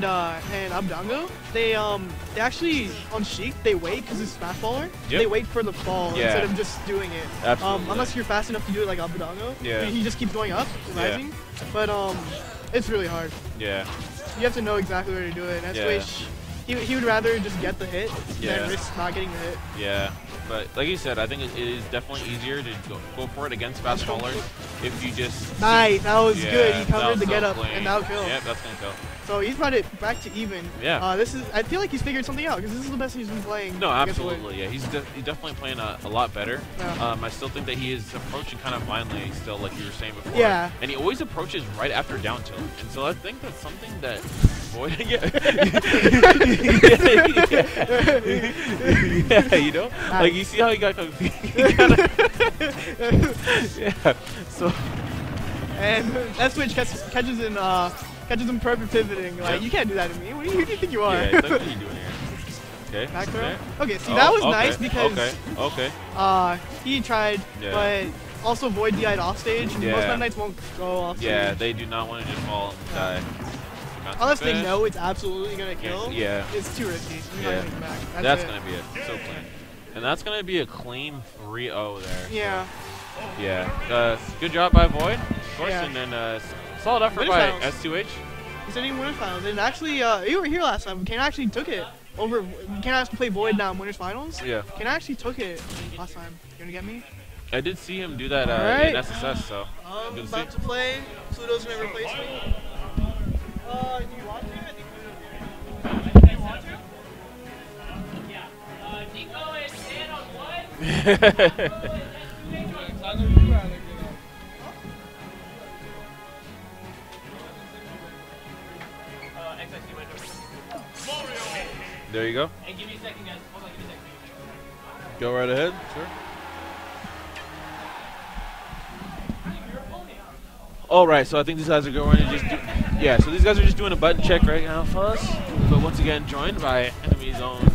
and Abdango, they actually on Sheik they wait because it's fast faller. Yep. They wait for the fall instead of just doing it. Absolutely. Unless you're fast enough to do it like Abdango. Yeah. He just keeps going up, rising. But it's really hard. Yeah. You have to know exactly where to do it. And that's he would rather just get the hit than risk not getting the hit. Yeah. But like you said, I think it is definitely easier to go for it against fast fallers if you just. Nice, that was good. He covered the so get up clean. and that'll kill. Yep, that's gonna kill. So he's brought it back to even. Yeah. I feel like he's figured something out because this is the best he's been playing. No, absolutely. Yeah, he's definitely playing a lot better. Yeah. I still think that he is approaching kind of blindly still, like you were saying before. Yeah. And he always approaches right after down tilt. And so I think that's something that Void. Yeah, you know, like you see how he got confused. Yeah. So. And that switch catches him perfect pivoting. Like you can't do that to me. Who do you think you are? Yeah, what are you doing here? Okay. Back throw. Okay, see that was nice because he tried, but also Void DI'd off stage. And most Meta Knights won't go off stage. Yeah, they do not want to just fall and die. Unless they know it's absolutely gonna kill. Yeah. It's too risky. That's gonna be it. So clean. And that's gonna be a clean 3-0 there. Yeah. So. Yeah. Good job by Void, of course, and then solid effort by S2H. He said he won winners finals, and actually, you were here last time. Kane actually took it over. Kane has to play Void now in winners finals. Yeah. Kane actually took it last time. You gonna get me? I did see him do that in SSS, so. I'm about to play. Pluto's gonna replace me. Do you want to? I think Pluto's here. Do you want to? Yeah. Nico is in on what? There you go. Hey, give me a second, guys. Hold on, give me a second. Go right ahead. Sure. All right, so I think these guys are going to just do, so these guys are just doing a button check right now for us. But once again, joined by Enemy Zone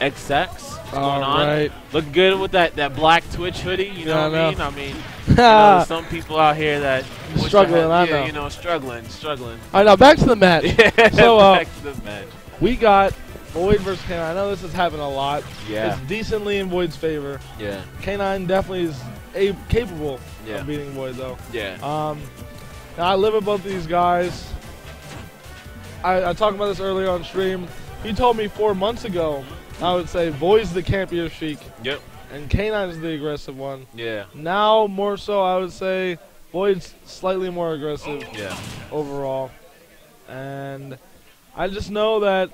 XX. What's going on? Right. Look good with that black Twitch hoodie. You know what I mean? I mean, you know, some people out here that struggling. I know. You know, struggling. All right, now back to the match. So back to the match. We got Void versus K9. I know this has happened a lot. Yeah. It's decently in Void's favor. Yeah. K9 definitely is capable of beating Void, though. Yeah. Now I live with both of these guys. I talked about this earlier on stream. He told me 4 months ago, I would say Void's the campier Sheik. Yep. And K9 is the aggressive one. Yeah. Now, more so, I would say Void's slightly more aggressive overall. And I just know that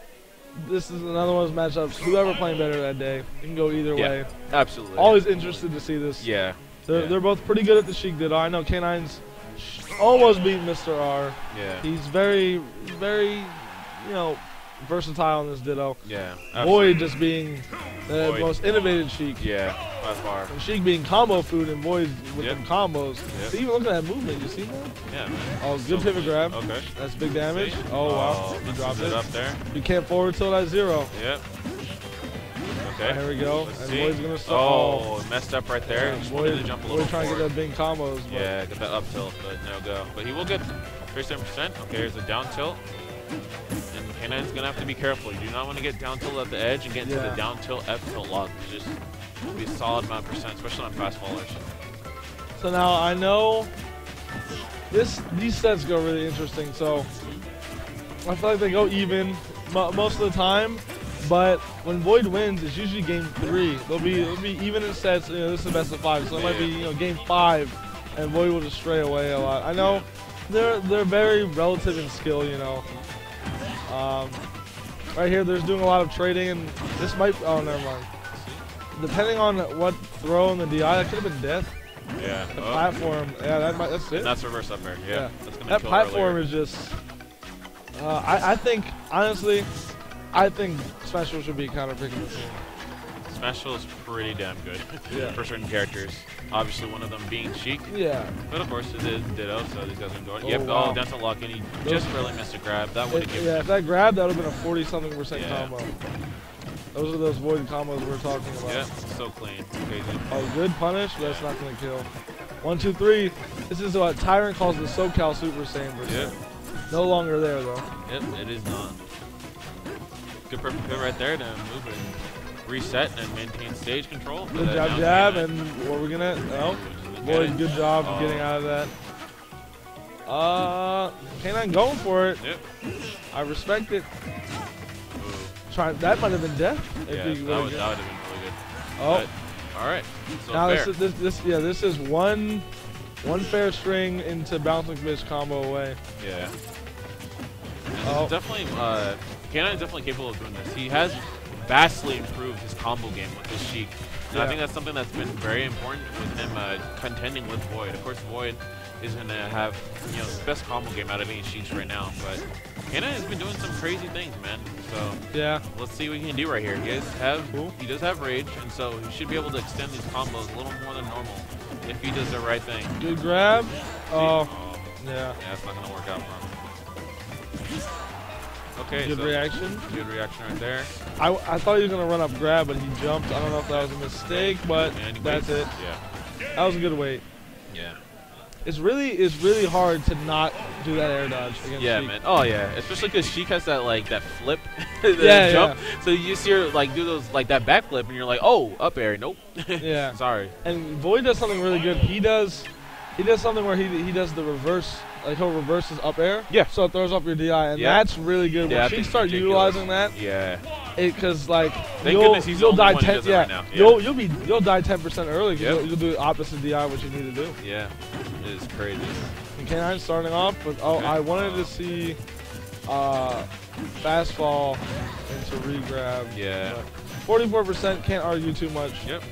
this is another one of those matchups. Whoever playing better that day, it can go either way. Absolutely. Always interested to see this. Yeah. They're both pretty good at the Sheik Ditto. I know K9's almost beat Mr. R. Yeah. He's very, very, versatile in this Ditto. Yeah. Void just being the most innovative Sheik. Yeah, by far. And Sheik being combo food and Void with them combos. Yep. See, even look at that movement. You see that? Yeah, man. Oh, good pivot grab. Okay. That's big damage. Oh, wow. He dropped it up there. You can't forward till that 0. Yep. Okay. There we go. Let's and see. Void's going to start. Oh, messed up right there. Yeah, Just wanted to jump a little trying forward. to get that big combos. Yeah, get that up tilt, but no go. But he will get 37%. Okay, here's a down tilt. And K9's going to have to be careful. You do not want to get down tilt at the edge and get into the down tilt F tilt lock. It's just be a solid amount of percent, especially on fast fallers. So now I know these sets go really interesting. So I feel like they go even most of the time. But when Void wins, it's usually game 3. It'll be even in sets. This is the best of 5, so it might be game 5, and Void will just stray away a lot. I know they're very relative in skill. Right here, there's doing a lot of trading, and this might. Oh, never mind. Depending on what throw in the DI, that could have been death. Yeah. The platform. Yeah, that's it. And that's reverse up air. Yeah. That's gonna that kill platform earlier. is just. I think honestly. I think Special should be counter picking this game. Special is pretty damn good for certain characters. Obviously, one of them being Sheik. Yeah. But of course, it is Ditto, so these guys are going. Oh, Yep. wow. Oh, down to lock in. He just really missed a grab. That would have given. Yeah, if that grab, that would have been a 40-something% combo. Those are those Void combos we were talking about. Yeah, so clean. Crazy. Oh, good punish, but that's not going to kill. 1, 2, 3. This is what Tyrant calls the SoCal Super Saiyan version. Yeah. No longer there, though. Yep, it is not. Good perfect pivot right there to move and reset and maintain stage control. Good job, jab, and what we're gonna. Oh, Void, good job getting out of that. K9 going for it. Yep. I respect it. That might have been death. Yeah, that would have been really good. Oh. But, all right. So now fair. this is one fair string into bouncing fish combo away. Yeah. And definitely, K9 is definitely capable of doing this. He has vastly improved his combo game with his Sheik. And I think that's something that's been very important with him contending with Void. Of course, Void is going to have, you know, the best combo game out of any Sheiks right now, but K9 has been doing some crazy things, man. So yeah, let's see what he can do right here. He does have rage, and so he should be able to extend these combos a little more than normal if he does the right thing. Good grab. Oh, yeah. Yeah, that's not gonna work out for him. Okay, good reaction. Good reaction right there. I thought he was gonna run up grab, but he jumped. I don't know if that was a mistake, but that's it. Yeah. That was a good weight. Yeah. It's really hard to not do that air dodge against yeah, Sheik. man. Oh yeah, especially because Sheik has that that flip, jump. Yeah. So you just hear do those that back flip, and you're like, oh, up air, nope. Yeah. Sorry. And Void does something really good. He does something where he does the reverse. He'll reverse his up air. Yeah. So it throws off your DI, and that's really good. Yeah, When Sheik start utilizing that. Yeah. Because Thank goodness he's you'll the only die one who 10. does it Yeah. right now. Yeah. You'll die 10% early. Yep. You'll do the opposite DI what you need to do. Yeah. It is crazy. And K9 starting off with I wanted to see fast fall into regrab. Yeah. 44%, can't argue too much. Yep.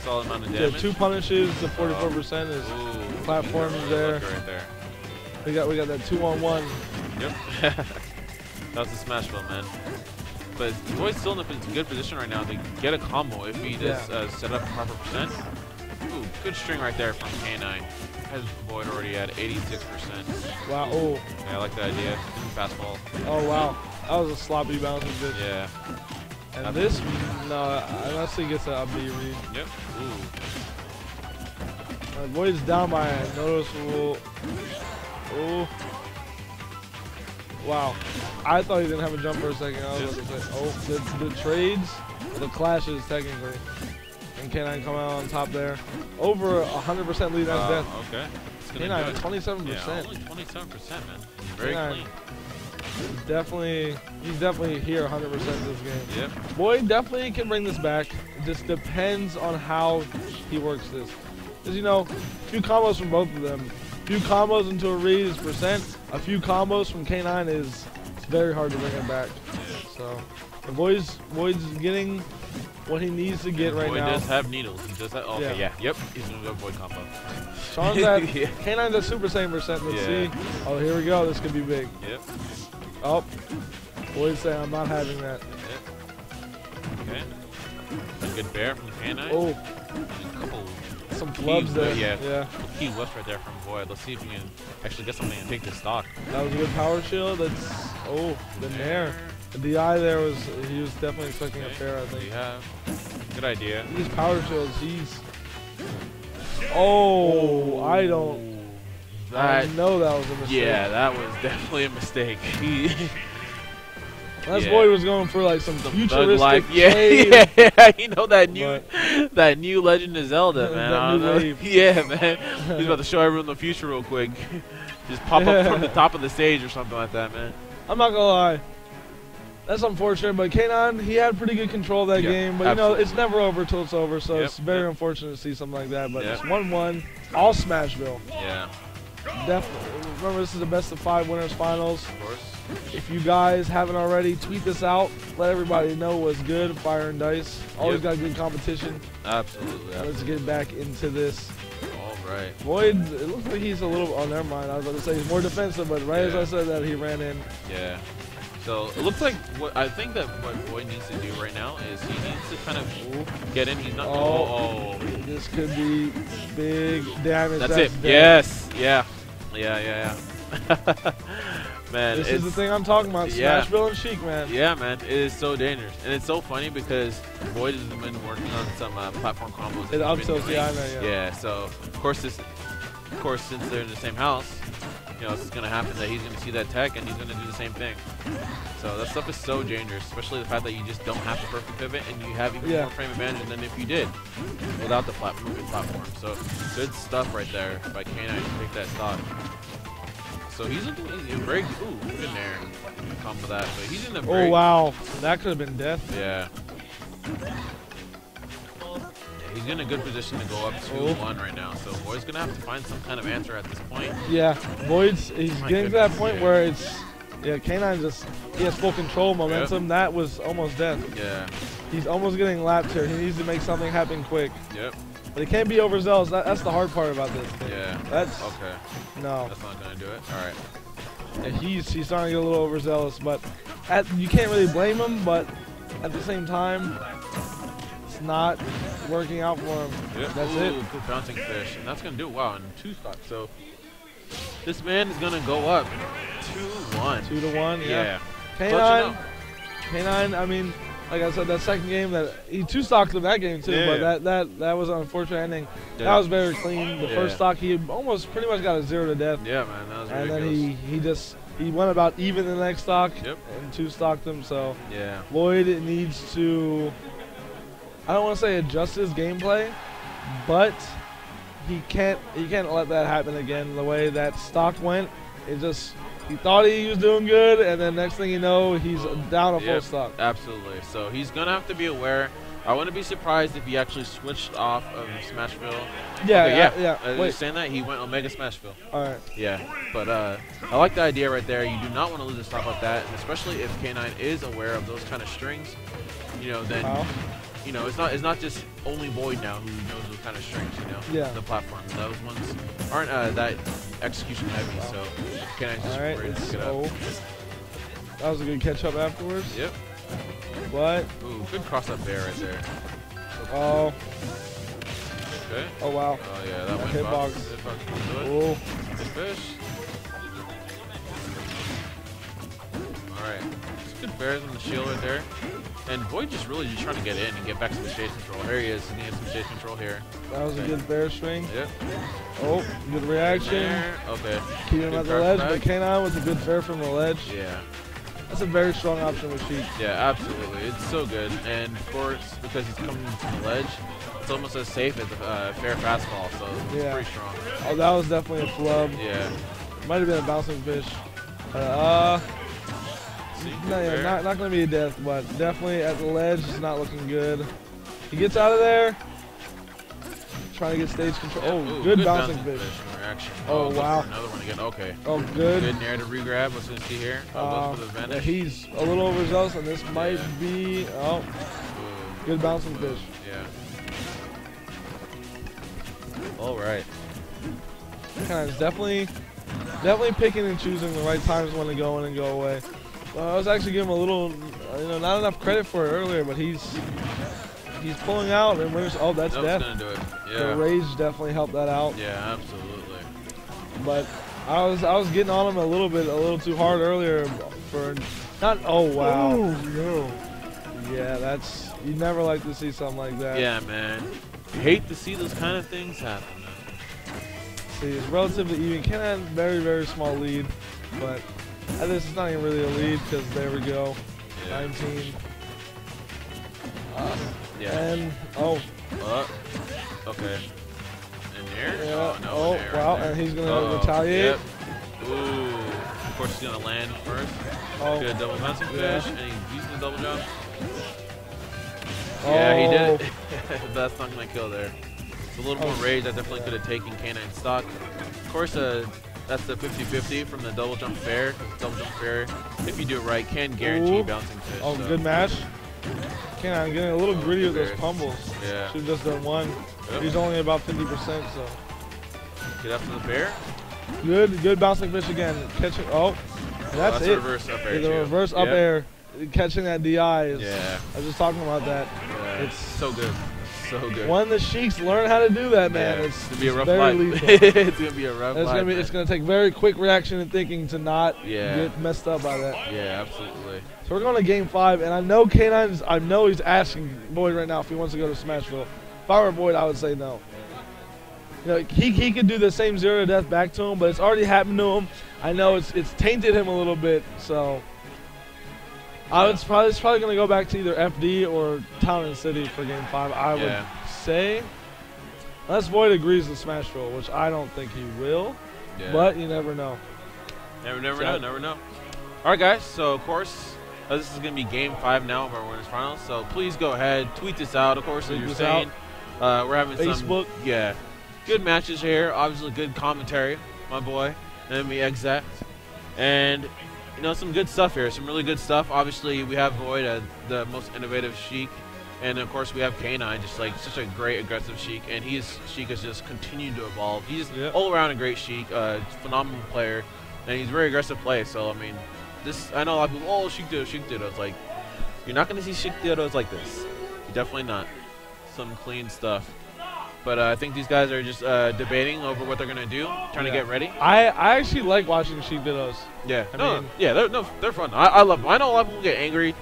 Solid amount of damage. Yeah, 2 punishes. The 44% is platform there. Right there. We got that 2-on-1. Yep. That was a smash build, man. But Void's still in a good position right now to get a combo if he does set up proper percent. Ooh, good string right there from K9. Has Void already at 86%. Wow. Oh. Yeah, I like the idea. Fastball. Oh wow. That was a sloppy bounce. Yeah. And this, no, unless he gets a B read. Yep. Ooh. Void's down by a noticeable. Oh. Wow. I thought he didn't have a jump for a second. I was about to say, oh, the trades, the clashes technically. And K9 come out on top there. Over 100% lead as death. Okay. K9 at 27%. Yeah, only 27%, man. Very clean. He's definitely here 100% this game. Yep. Void definitely can bring this back. It just depends on how he works this. Because, you know, a few combos from both of them. A few combos into a read is percent. A few combos from K9 it's very hard to bring it back. So, the Void's getting what he needs to get right now. Void does have needles. He does have. Okay, yeah. Yep. He's going to go Void combo. Sean's at K9's at super same percent. Let's see. Oh, here we go. This could be big. Yep. Oh. Void's saying, I'm not having that. Yep. Okay. A good bear from K9. Oh. A couple. Some flubs there. Yeah. Key left right there from Void. Let's see if we can actually get something and take this stock. That was a good power shield. That's the nair. The DI there he was definitely expecting a fair, I think. Yeah. Good idea. These power shields, I know that was a mistake. Yeah, that was definitely a mistake. That Void was going for like some futuristic life. Yeah, you know that new Legend of Zelda, man. That new wave. Yeah, man. He's about to show everyone the future real quick. Just pop up from the top of the stage or something like that, man. I'm not gonna lie. That's unfortunate, but K9, he had pretty good control of that game. But, you know, it's never over till it's over, so it's very unfortunate to see something like that. But it's 1-1, all Smashville. Yeah. Definitely. Remember, this is the best of 5 winners finals. Of course. If you guys haven't already, tweet this out. Let everybody know what's good. Fire and Dice. Always got good competition. Absolutely. Let's get back into this. All right. Void, it looks like he's a little, oh, never mind. I was about to say he's more defensive, but as I said that, he ran in. Yeah. So it looks like what Void needs to do right now is he needs to kind of get in. He's not. Oh. This could be big damage. That's it. Yes. Yeah. Man, this is the thing I'm talking about. Smashville and Sheik, man. Yeah, man. It is so dangerous, and it's so funny because Void has been working on some platform combos. It up tilts, I know. Yeah. So of course, since they're in the same house, you know, it's going to happen that he's going to see that tech and he's going to do the same thing. So that stuff is so dangerous, especially the fact that you just don't have the perfect pivot and you have even more frame advantage than if you did without the moving platform. So good stuff right there by K9 to take that stock. So he's looking very good in there. Combo that, but he's in the very. Oh wow, that could have been death. Yeah. He's in a good position to go up 2-1 right now, so Void's gonna have to find some kind of answer at this point. Yeah, he's getting to that point where it's K9 just he has full control momentum. That was almost death. Yeah. He's almost getting lapped here. He needs to make something happen quick. Yep. But he can't be overzealous. That's the hard part about this thing. Yeah. That's okay. No. That's not gonna do it. All right. And he's starting to get a little overzealous, but you can't really blame him. But at the same time, it's not working out for him. Yep. That's it. Good bouncing fish, and that's gonna do it. Wow, in 2 stocks. So this man is gonna go up 2-1. 2-1. Yeah. K9. K9. I mean, like I said, that second game that he 2-stocked in that game too, but that was an unfortunate ending. Yeah. That was very clean. The first stock he almost pretty much got a 0 to death. Yeah, man, that was ridiculous. And then he went about even the next stock and 2-stocked him. So Void needs to, I don't want to say adjust his gameplay, but he can't let that happen again. The way that stock went, he thought he was doing good, and then next thing you know, he's down a full stock. Absolutely. So he's going to have to be aware. I wouldn't be surprised if he actually switched off of Smashville. Yeah. Wait. Saying that, he went Omega Smashville. All right. Yeah. But I like the idea right there. You do not want to lose a stock like that, and especially if K9 is aware of those kind of strings, you know, then... You know, it's not just only Void now who knows those kind of strings, you know? Yeah. The platform. Those ones aren't that execution heavy, so K9's just ready to pick it up. That was a good catch up afterwards. Yep. But ooh, good cross up bear right there. Oh. Okay. Oh wow. Oh yeah, that went hitbox. Oh. Good fish. Alright. Good bears on the shield right there. And Void just really trying to get in and get back some stage control. There he is. He's going to get some stage control here. That was a good bear swing. Yep. Oh, good reaction. Okay. Keep him at the ledge, but K9 with a good fair from the ledge. Yeah. That's a very strong option with Sheik. Yeah, absolutely. It's so good. And of course, because he's coming from the ledge, it's almost as safe as a fair fastball, so it's pretty strong. Oh, that was definitely a flub. Yeah. Might have been a bouncing fish. Not going to be a death, but definitely at the ledge, it's not looking good. He gets out of there. Trying to get stage control. Oh, good bouncing fish. Oh, wow. Another one again. Okay. Oh, good. Good nair to regrab. What's going to see here? For the advantage. Yeah, he's a little overzealous, and this might be. Oh, good bouncing fish. Yeah. All right. Kind of definitely picking and choosing the right times when to go in and go away. I was actually giving him a little, not enough credit for it earlier, but he's pulling out and there's that's death. Gonna do it. Yeah. The rage definitely helped that out. Yeah, absolutely. But I was getting on him a little too hard earlier for not. Oh wow. Oh no. Yeah, you never like to see something like that. Yeah, man. You hate to see those kind of things happen. See, it's relatively even. Ken had a very, very small lead, but at this it's not even really a lead because there we go, 19. And okay. And here? Yeah. Oh, no, oh wow, and he's gonna retaliate. Yep. Ooh. Of course he's gonna land first. Oh. Good double bouncing fish, and he's using the double jump. Yeah, he did it. That's not gonna kill there. It's a little more rage. That definitely could have taken K9 stock. Of course, that's the 50-50 from the double jump fair. Double jump fair, if you do it right, can guarantee bouncing fish. Oh, so. Good match. I'm getting a little gritty with those pummels. Yeah. Should have just done one. Yep. He's only about 50%, so. Get after the bear. Good bouncing fish again. Catching. Oh, that's it. Reverse up air. The reverse up air. Catching that DI is. Yeah. I was just talking about that. Yeah. It's so good. So good. When the Sheiks learn how to do that, man, it's gonna be a rough very life. lethal. It's gonna be a rough life. It's gonna take very quick reaction and thinking to not get messed up by that. Yeah, absolutely. So we're going to game 5, and I know K9's. I know he's asking Void right now if he wants to go to Smashville. If I were Void, I would say no. you know, he could do the same 0 to death back to him, but it's already happened to him. I know it's tainted him a little bit, so it's probably gonna go back to either FD or Town and City for Game 5. I would say, unless Void agrees to Smash Roll, which I don't think he will, but you never know. Never know. All right, guys. So of course, this is gonna be Game 5 now of our winners finals. So please go ahead, tweet this out. Of course, as you're saying, we're having Facebook. some good matches here. Obviously, good commentary, my boy. Let me exact. And, you know, some good stuff here. Some really good stuff. Obviously, we have Void as the most innovative Sheik. And, of course, we have K9, just like such a great aggressive Sheik. And Sheik has just continued to evolve. He's all around a great Sheik, phenomenal player. And he's a very aggressive player. So, I mean, I know a lot of people, oh, Sheik Ditto. It's like, you're not going to see Sheik Dittos like this. You're definitely not. Some clean stuff. But I think these guys are just debating over what they're gonna do, trying to get ready. I actually like watching Sheik Dittos. Yeah, they're fun. I love them. I know a lot of people get angry,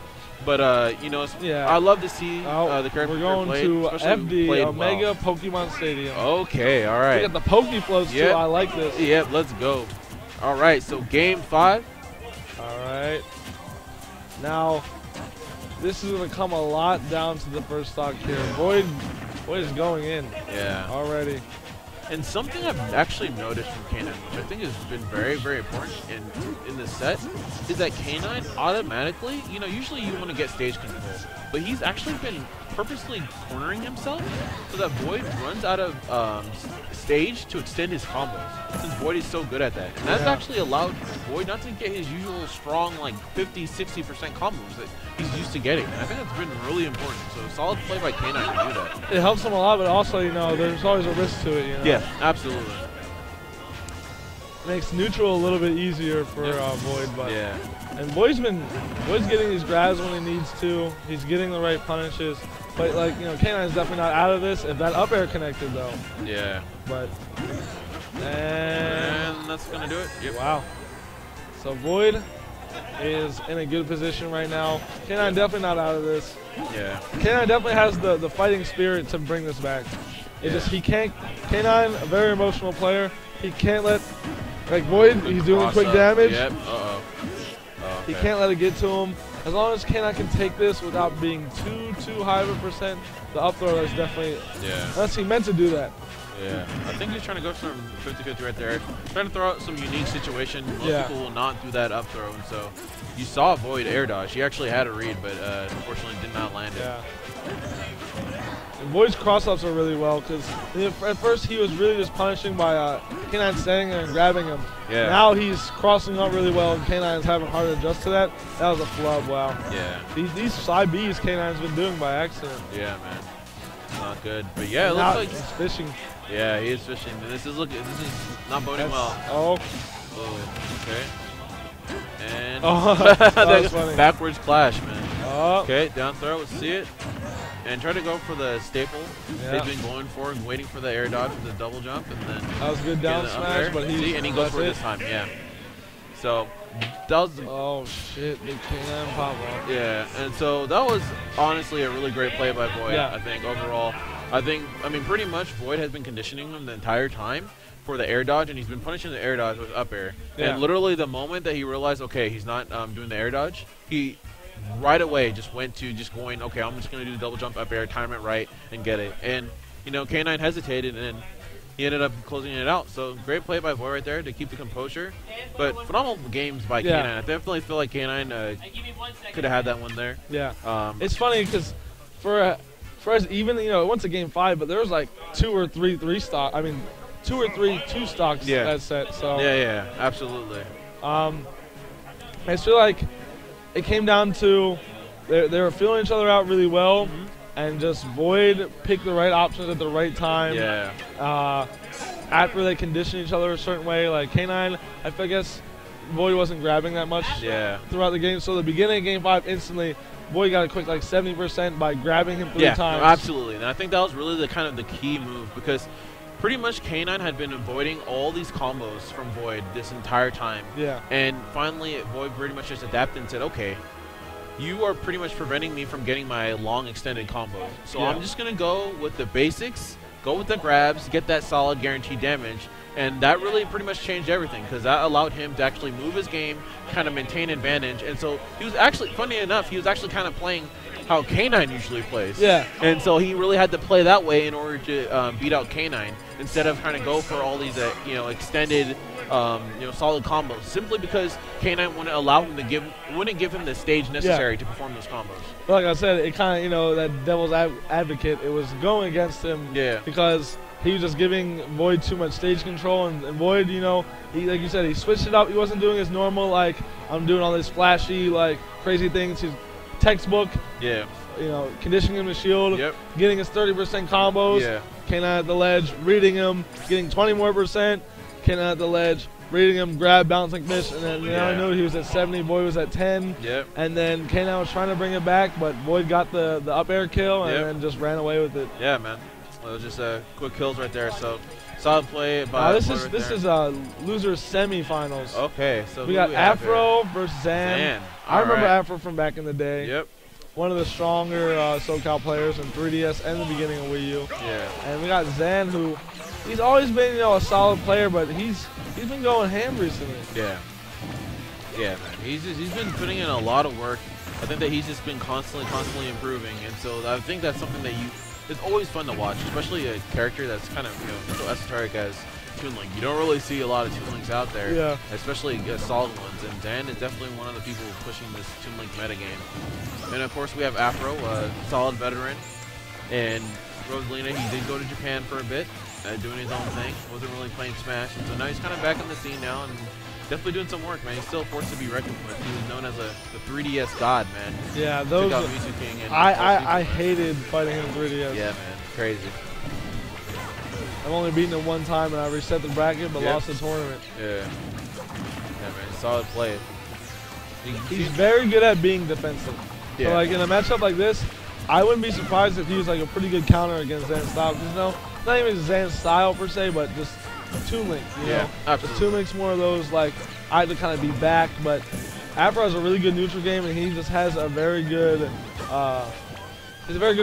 but you know, I love to see the characters. We're going to FD Omega Pokemon Stadium. Okay, all right. We got the Poke Floats too. I like this. Yep, let's go. All right, so Game 5. All right. Now, this is gonna come a lot down to the first stock here. Void is going in. Yeah. Already. And something I've actually noticed from K9, which I think has been very, very important in this set, is that K9 automatically, you know, usually you want to get stage control, but he's actually been purposely cornering himself so that Void runs out of stage to extend his combos, since Void is so good at that. And that's actually allowed Void not to get his usual strong, like 50-60% combos that he's used to getting. And I think that's been really important. So solid play by K9 to do that. It helps him a lot, but also, you know, there's always a risk to it, you know? Yeah, absolutely. Makes neutral a little bit easier for Void, but and Void's getting these grabs when he needs to. He's getting the right punishes, but like, you know, K9 is definitely not out of this. If that up air connected though, but and that's gonna do it. Yep. Wow. So Void is in a good position right now. K9 definitely not out of this. Yeah. K9 definitely has the fighting spirit to bring this back. It just, he can't. K9, a very emotional player. He can't let, like Void, he's doing quick damage. Yep. He can't let it get to him. As long as K9 can take this without being too high of a percent, the up throw is definitely. Unless he meant to do that. Yeah, I think he's trying to go for some 50-50 right there. Trying to throw out some unique situation. Most people will not do that up throw, and so you saw Void air dodge. He actually had a read, but unfortunately did not land it. And Void's cross-ups are really well, because at first he was really just punishing by K9 standing there and grabbing him. Now he's crossing up really well, and K9 is having hard to adjust to that. That was a flub, wow. These side Bs K9's been doing by accident. Yeah, man. Not good. But yeah, it looks like he's fishing. Yeah, he is fishing. This is not boding well. Okay. And that was funny. Backwards clash, man. Okay, down throw, let's see it. And try to go for the staple they've been going for and waiting for the air dodge with the double jump, and then that was good down smash, but he goes for it this time, So that was oh shit, they can't pop off. Yeah, and so that was honestly a really great play by Void. I think overall, I mean pretty much Void has been conditioning him the entire time for the air dodge, and he's been punishing the air dodge with up air. And literally the moment that he realized, okay, he's not doing the air dodge, he right away just went to going, okay, I'm just gonna do the double jump up air, time it right, and get it. And you know, K9 hesitated, and he ended up closing it out. So great play by Void right there to keep the composure. But phenomenal games by K9. I definitely feel like K9 could have had that one there. It's funny because for us, even, you know, it went to Game 5, but there was like 2 or 3 stock. I mean, 2 or 3 2 stocks that set. So absolutely. I just feel like it came down to they were feeling each other out really well. And just Void picked the right options at the right time. After they conditioned each other a certain way, like K9, I guess Void wasn't grabbing that much throughout the game. So the beginning of Game 5, instantly, Void got a quick like 70% by grabbing him 3 times. No, absolutely. And I think that was really the kind of the key move, because pretty much K9 had been avoiding all these combos from Void this entire time. And finally, Void pretty much just adapted and said, okay, you are pretty much preventing me from getting my long extended combo. So I'm just going to go with the basics go with the grabs, get that solid guaranteed damage. And that really pretty much changed everything because that allowed him to actually move his game, kind of maintain advantage. And so he was actually, funny enough, he was actually kind of playing how K9 usually plays. Yeah. And so he really had to play that way in order to beat out K9 instead of trying to go for all these, extended, solid combos. Simply because K9 wouldn't allow him to wouldn't give him the stage necessary to perform those combos. Like I said, it kind of, that devil's advocate, it was going against him. Yeah. Because he was just giving Void too much stage control, and Void, he, like you said, he switched it up. He wasn't doing his normal, like, I'm doing all this flashy, like, crazy things. He's textbook. Yeah. Conditioning him to shield. Yep. Getting his 30% combos. Yeah. K9 at the ledge, reading him, getting 20 more %. K9 at the ledge, reading him, grab, bouncing fish, and then I knew he was at 70, Void was at 10. Yep. And then K9 was trying to bring it back, but Void got the up air kill and then just ran away with it. Yeah, man. It was just quick kills right there. So solid play by. This is losers semifinals. Okay, so we got Aphro versus Zan. I remember Aphro from back in the day. Yep. One of the stronger SoCal players in 3DS and the beginning of Wii U. Yeah. And we got Zan, who he's always been a solid player, but he's been going ham recently. Yeah. Yeah, man. He's been putting in a lot of work. I think that he's just been constantly improving, and so I think that's something that it's always fun to watch, especially a character that's kind of so esoteric as Toon Link. You don't really see a lot of Toon Links out there, especially solid ones. And Zan is definitely one of the people pushing this Toon Link metagame. And of course we have Aphro, a solid veteran, and Rosalina. He did go to Japan for a bit, doing his own thing. Wasn't really playing Smash, and so now he's kind of back on the scene now and definitely doing some work, man. He's still a force to be reckoned with. He was known as the 3DS god, man. Yeah, those. King and I hated fighting him in 3DS. Yeah, man, crazy. I've only beaten him one time, and I reset the bracket, but lost the tournament. Yeah. Yeah, man, solid play. He's very good at being defensive. Yeah. So, like, in a matchup like this, I wouldn't be surprised if he was, like, a pretty good counter against Zan's style. Because, not even Zan's style, per se, but just Toon Link, you know? Absolutely. Toon Link's more of those, like, I had to kind of be back, but Aphro has a really good neutral game, and he just has a very good,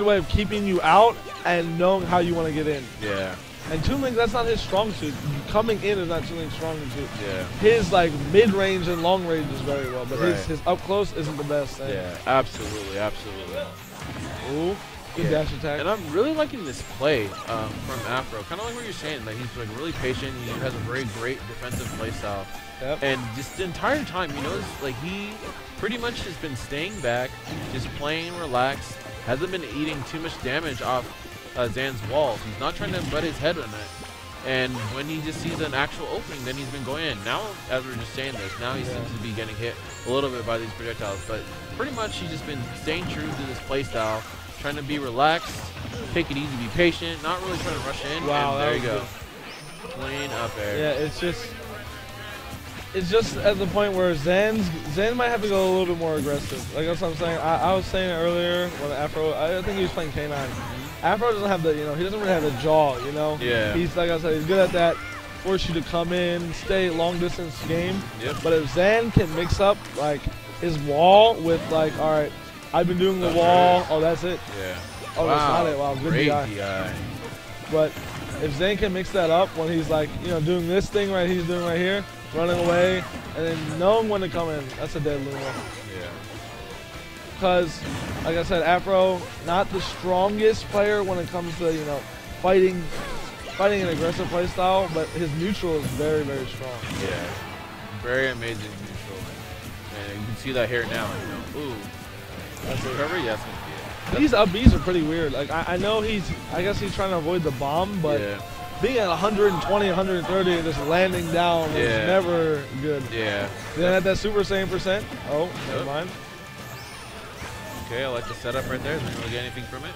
way of keeping you out and knowing how you want to get in. Yeah. And Toon Link, that's not his strong suit. Coming in is not Toon Link's strong suit. Yeah. His, like, mid-range and long range is very well, but his up-close isn't the best thing. Yeah, absolutely. Ooh. Good dash attack. And I'm really liking this play from Aphro. Kind of like what you're saying, that he's like really patient. He has a very great defensive play style. Yep. And just the entire time, like he pretty much has been staying back, just playing relaxed. Hasn't been eating too much damage off Zan's walls. He's not trying to butt his head on it. And when he just sees an actual opening, then he's been going in. Now, as we're just saying this, now he seems to be getting hit a little bit by these projectiles. But pretty much he's just been staying true to this play style. Trying to be relaxed, take it easy, be patient, not really trying to rush in. Wow, and there you go. Clean up there. Yeah, it's just at the point where Zan might have to go a little bit more aggressive. Like that's what I'm saying. I was saying it earlier when Aphro, I think he was playing K9. Aphro doesn't have the, he doesn't really have the jaw, Yeah. He's, like I said, he's good at that. Force you to come in, stay long distance game. Yep. But if Zan can mix up like his wall with like, all right, I've been doing the wall. Oh, that's it. Yeah. Oh, that's not it. Wow, good Great DI. But if Zan can mix that up when he's like, doing this thing he's doing right here, running away, and then knowing when to come in, that's a dead Luma. Yeah. Because, like I said, Aphro, not the strongest player when it comes to, fighting an aggressive play style, but his neutral is very, very strong. Yeah. Very amazing neutral. And you can see that here now, Ooh. That's a recovery? Yes. Yeah. These up Bs are pretty weird. Like, I know I guess he's trying to avoid the bomb, but being at 120, 130 and just landing down is never good. Yeah. Then at that Super Saiyan %. Oh, never mind. Okay, I like the setup right there. Didn't really get anything from it.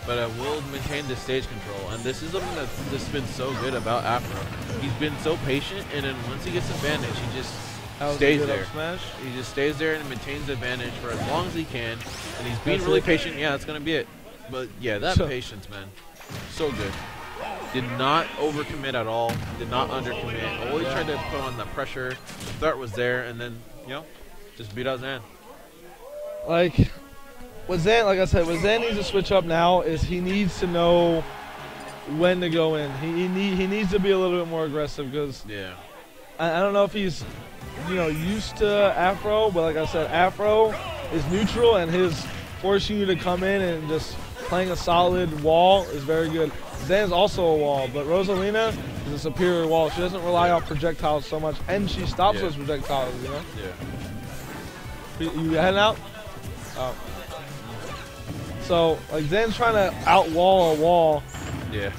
But I will maintain the stage control. And this is something that's just been so good about Aphro. He's been so patient, and then once he gets advantage, he just stays there. He just stays there and maintains the advantage for as long as he can. And he's being really patient. Yeah, that's going to be it. But yeah, that patience, man. So good. Did not overcommit at all. Did not undercommit. Always tried to put on the pressure. The threat was there. And then, just beat out Zan. Like I said, what Zan needs to switch up now is he needs to know when to go in. He needs to be a little bit more aggressive because I don't know if he's used to Aphro, but like I said, Aphro is neutral and his forcing you to come in and just playing a solid wall is very good. Zan's also a wall, but Rosalina is a superior wall. She doesn't rely on projectiles so much, and she stops those projectiles, you know? Yeah. You heading out? Oh. So, like, Zan's trying to out-wall a wall. Yeah.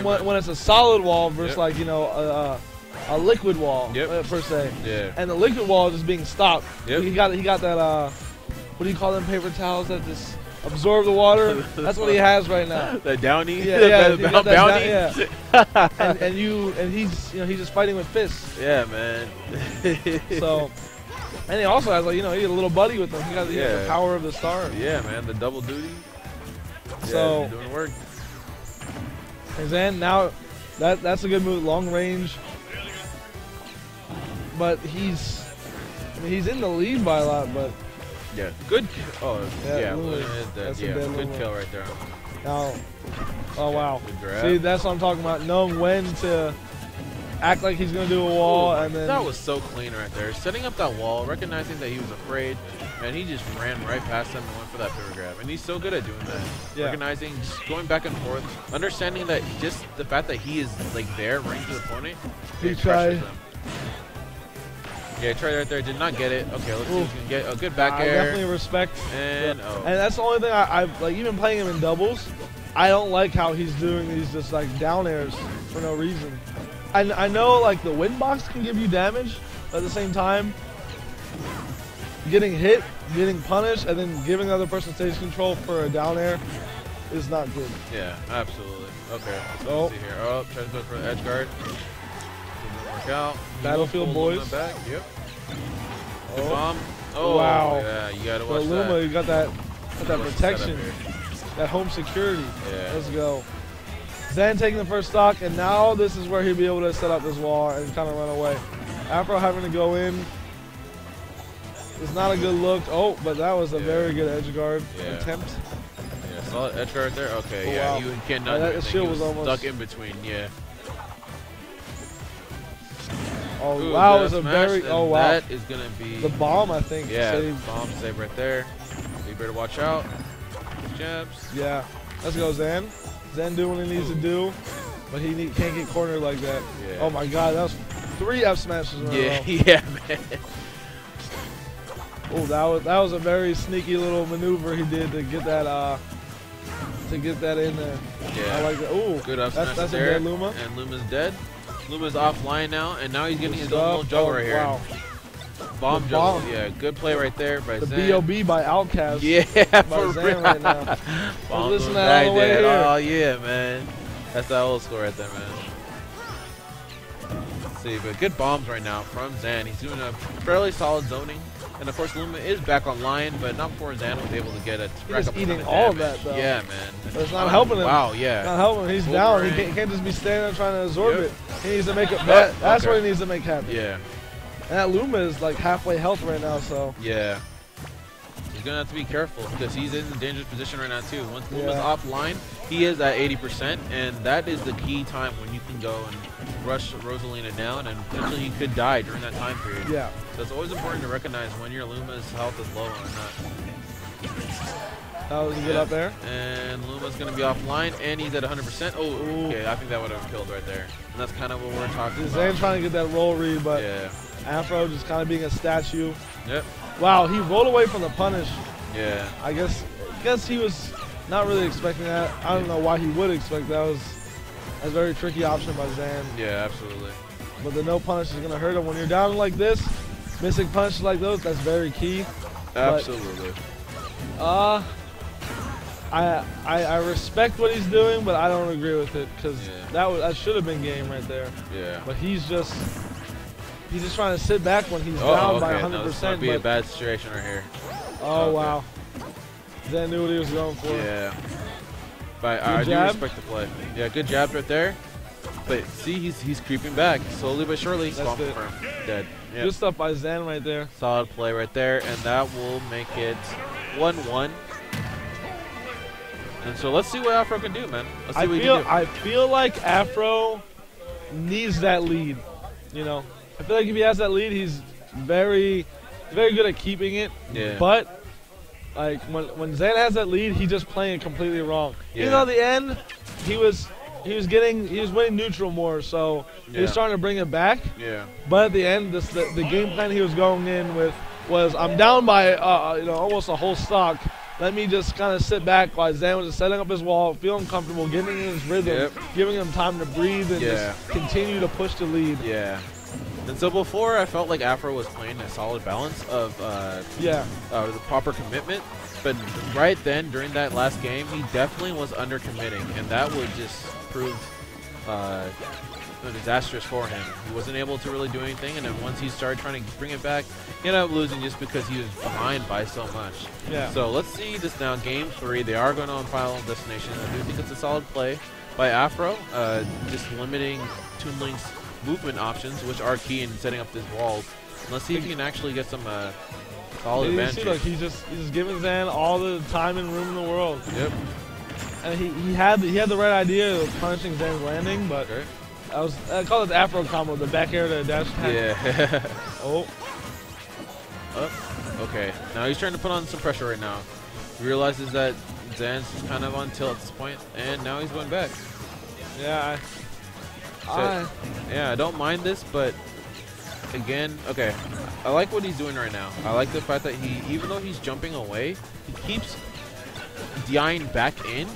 when it's a solid wall versus, like, a liquid wall, per se. Yeah. And the liquid wall is just being stopped. Yep. He got that, what do you call them paper towels that just absorb the water? That's what he has right now. The Downy? Yeah, the bounty? Yeah. and he's he's just fighting with fists. Yeah, man. So, and he also has, like, he got a little buddy with him. He got the power of the star. Yeah, man, the double duty. So, yeah, doing work. And then now, that's a good move, long range. But he's in the lead by a lot, but. Yeah, good. Oh, yeah, that's good kill right there. Now, oh wow. Good grab. See, that's what I'm talking about. Knowing when to act like he's gonna do a wall, and then that was so clean right there. Setting up that wall, recognizing that he was afraid, and he just ran right past him and went for that pivot grab. And he's so good at doing that. Yeah. Recognizing, just going back and forth, understanding that just the fact that he is like there, running to the opponent, he tried. Yeah, tried right there, did not get it. Okay, let's see if we can get a good back air. Definitely respect. And and that's the only thing I like. Even playing him in doubles, I don't like how he's doing these just like down airs for no reason. I know like the wind box can give you damage, but at the same time, getting hit, getting punished, and then giving the other person stage control for a down air is not good. Yeah, absolutely. Okay, so let's see here. Oh, trying to go for the edge guard. Work out. Battlefield boys. Back. Yep. Good bomb. Oh wow. Yeah, you gotta watch Luma, that. you got that protection, that home security. Yeah. Let's go. Zan taking the first stock, and now this is where he'll be able to set up this wall and kind of run away. Aphro having to go in. It's not a good look. Oh, but that was a very good edge guard attempt. Yeah, solid edge guard there. Okay, yeah, you cannot. That shield was almost stuck in between. Yeah. Oh, ooh, wow, it was a very, wow. That is going to be... The bomb, I think, saved. Bomb save right there. You better watch out. Jabs. Yeah. Let's go, Zan. Zan doing what he needs to do, but he can't get cornered like that. Yeah. Oh, my God, that was 3 F smashes in a row. Yeah, man. Oh, that was a very sneaky little maneuver he did to get that in there. Yeah. I like that. Oh, good up smash that's there. A dead Luma. And Luma's dead. Luma's offline now, and now he's getting his own little juggle right here. Wow. Bomb juggle. Yeah, good play right there by Zan. The B.O.B. by Outcast. Yeah, by Zan right now. Bomb listen to that all the way here. Oh, yeah, man. That's that old school right there, man. Let's see, but good bombs right now from Zan. He's doing a fairly solid zoning. And of course, Luma is back online, but not before Zan was able to get it. He's eating all of that, though. Yeah, man. But it's not helping him. Wow, yeah. Not helping him. He's down. He can't just be standing there trying to absorb it. He needs to make it back. That's what he needs to make happen. Yeah. And that Luma is like halfway health right now, so. Yeah. He's going to have to be careful because he's in a dangerous position right now, too. Once Luma's offline, he is at 80%, and that is the key time when you can go and rush Rosalina down, and potentially he could die during that time period. Yeah. So it's always important to recognize when your Luma's health is low or not. That was good up there. And Luma's going to be offline, and he's at 100%. Oh, okay. I think that would have killed right there. And that's kind of what we're talking about. Zan trying to get that roll read, but Aphro just kind of being a statue. Yep. Wow, he rolled away from the punish. Yeah. I guess he was not really expecting that. I don't know why he would expect that. That's a very tricky option by Zan. Yeah, absolutely. But the no punish is going to hurt him. When you're down like this, missing punishes like those, that's very key. Absolutely. But, I respect what he's doing, but I don't agree with it because that should have been game right there. Yeah. But he's just trying to sit back when he's down by 100%. No, this might be a bad situation right here. Oh wow. Zan knew what he was going for. Yeah. But I do respect the play. Yeah, good jabs right there. But see, he's creeping back slowly but surely. That's it. Dead. Yep. Good stuff by Zan right there. Solid play right there, and that will make it 1-1. And so let's see what Aphro can do, man. Let's see what he can do. I feel like Aphro needs that lead. You know, I feel like if he has that lead, he's very good at keeping it. Yeah. But like when Zan has that lead, he's just playing it completely wrong. Yeah. Even though at the end he was winning neutral more, so he was starting to bring it back. Yeah. But at the end, the game plan he was going in with was, I'm down by almost a whole stock. Let me just kind of sit back while Zan was just setting up his wall, feeling comfortable, getting in his rhythm, giving him time to breathe, and just continue to push the lead. Yeah. And so before, I felt like Aphro was playing a solid balance of the proper commitment. But right then, during that last game, he definitely was under-committing, and that would just prove disastrous for him. He wasn't able to really do anything, and then once he started trying to bring it back, he ended up losing just because he was behind by so much. Yeah. So let's see this now. Game 3, they are going on Final Destination. I do think it's a solid play by Aphro, just limiting Toon Link's movement options, which are key in setting up these walls. Let's see if he can actually get some solid advantage. Look, he's just giving Zan all the time and room in the world. Yep. And he had the right idea of punishing Zan's landing, but I call it the Aphro combo, the back air to dash attack. Yeah. Oh. Okay. Now he's trying to put on some pressure right now. He realizes that Zan's kind of on tilt at this point, and now he's going back. Yeah. I don't mind this, but again, okay, I like what he's doing right now. I like the fact that even though he's jumping away, he keeps DIing back in,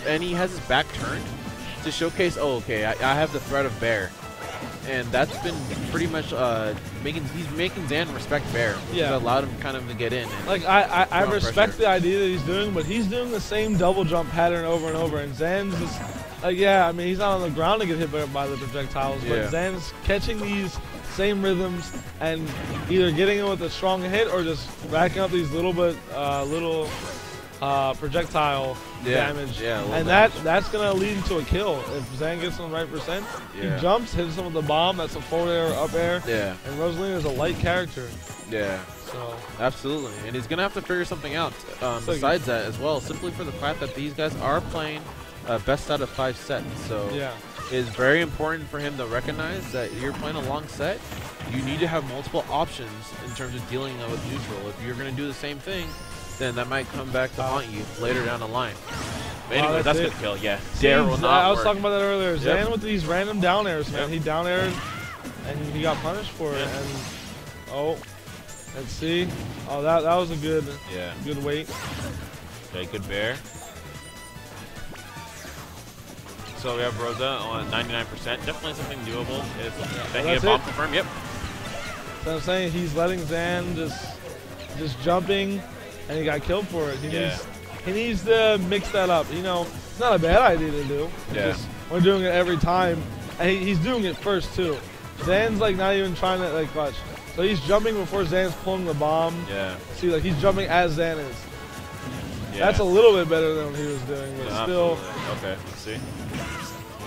and he has his back turned to showcase, oh, okay, I have the threat of Bear. And that's been pretty much he's making Zan respect Bear, which has allowed him kind of to get in. And like I respect the idea that he's doing, but he's doing the same double jump pattern over and over, and Zan's just like, I mean, he's not on the ground to get hit by the projectiles, but Zan's catching these same rhythms and either getting in with a strong hit or just racking up these little projectile damage. And that's gonna lead into a kill if Zan gets on the right percent. He jumps, hits him with the bomb. That's a forward air, up air. Yeah. And Rosalina is a light character. Yeah. So absolutely, and he's gonna have to figure something out besides that as well. Simply for the fact that these guys are playing best out of 5 sets. So it's very important for him to recognize that you're playing a long set. You need to have multiple options in terms of dealing with neutral. If you're gonna do the same thing, then that might come back to haunt you later down the line. But anyway, that's a good kill. Yeah, dare will not I was talking about that earlier. Zan with these random down airs, man. He down aired, and he got punished for it. And let's see. Oh, that was a good weight. Okay, good Bear. So we have Rosa on 99%. Definitely something doable. It's bomb confirm. Yep. So I'm saying he's letting Zan just jumping, and he got killed for it. He needs to mix that up. You know, it's not a bad idea to do. Just, we're doing it every time, and he's doing it first too. Zan's like not even trying to like clutch. So he's jumping before Zan's pulling the bomb. Yeah. See, like he's jumping as Zan is. Yeah. That's a little bit better than what he was doing, but still. Okay, let's see.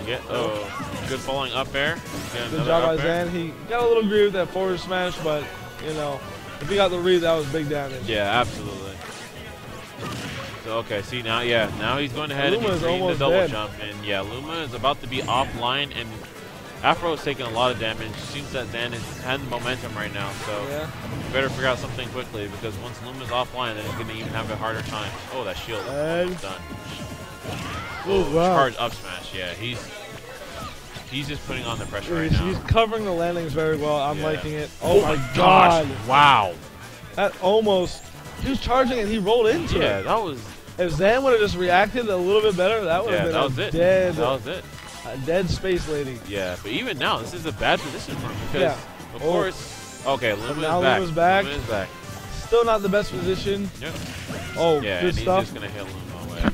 Good falling up air. Good job by Zan. He got a little greedy with that forward smash, but you know, if he got the read, that was big damage. Yeah, absolutely. So okay, see now, now he's going ahead and he's reading the double jump, and Luma is about to be offline, and Aphro is taking a lot of damage. It seems that Zan has momentum right now, so you better figure out something quickly, because once Luma's offline, then he's going to even have a harder time. Oh, that shield is done. Oh, wow. Charge up smash. Yeah, he's just putting on the pressure right now. He's covering the landings very well. I'm liking it. Oh my god. Wow. That almost. He was charging and he rolled into it. Yeah, that was. If Zan would have just reacted a little bit better, that would have been a dead space lady. Yeah, but even now, this is a bad position for him because, of course. Okay, Luma's back. Luma's back. Still not the best position. Yep. Oh, yeah, good and stuff. He's just gonna hit Luma away.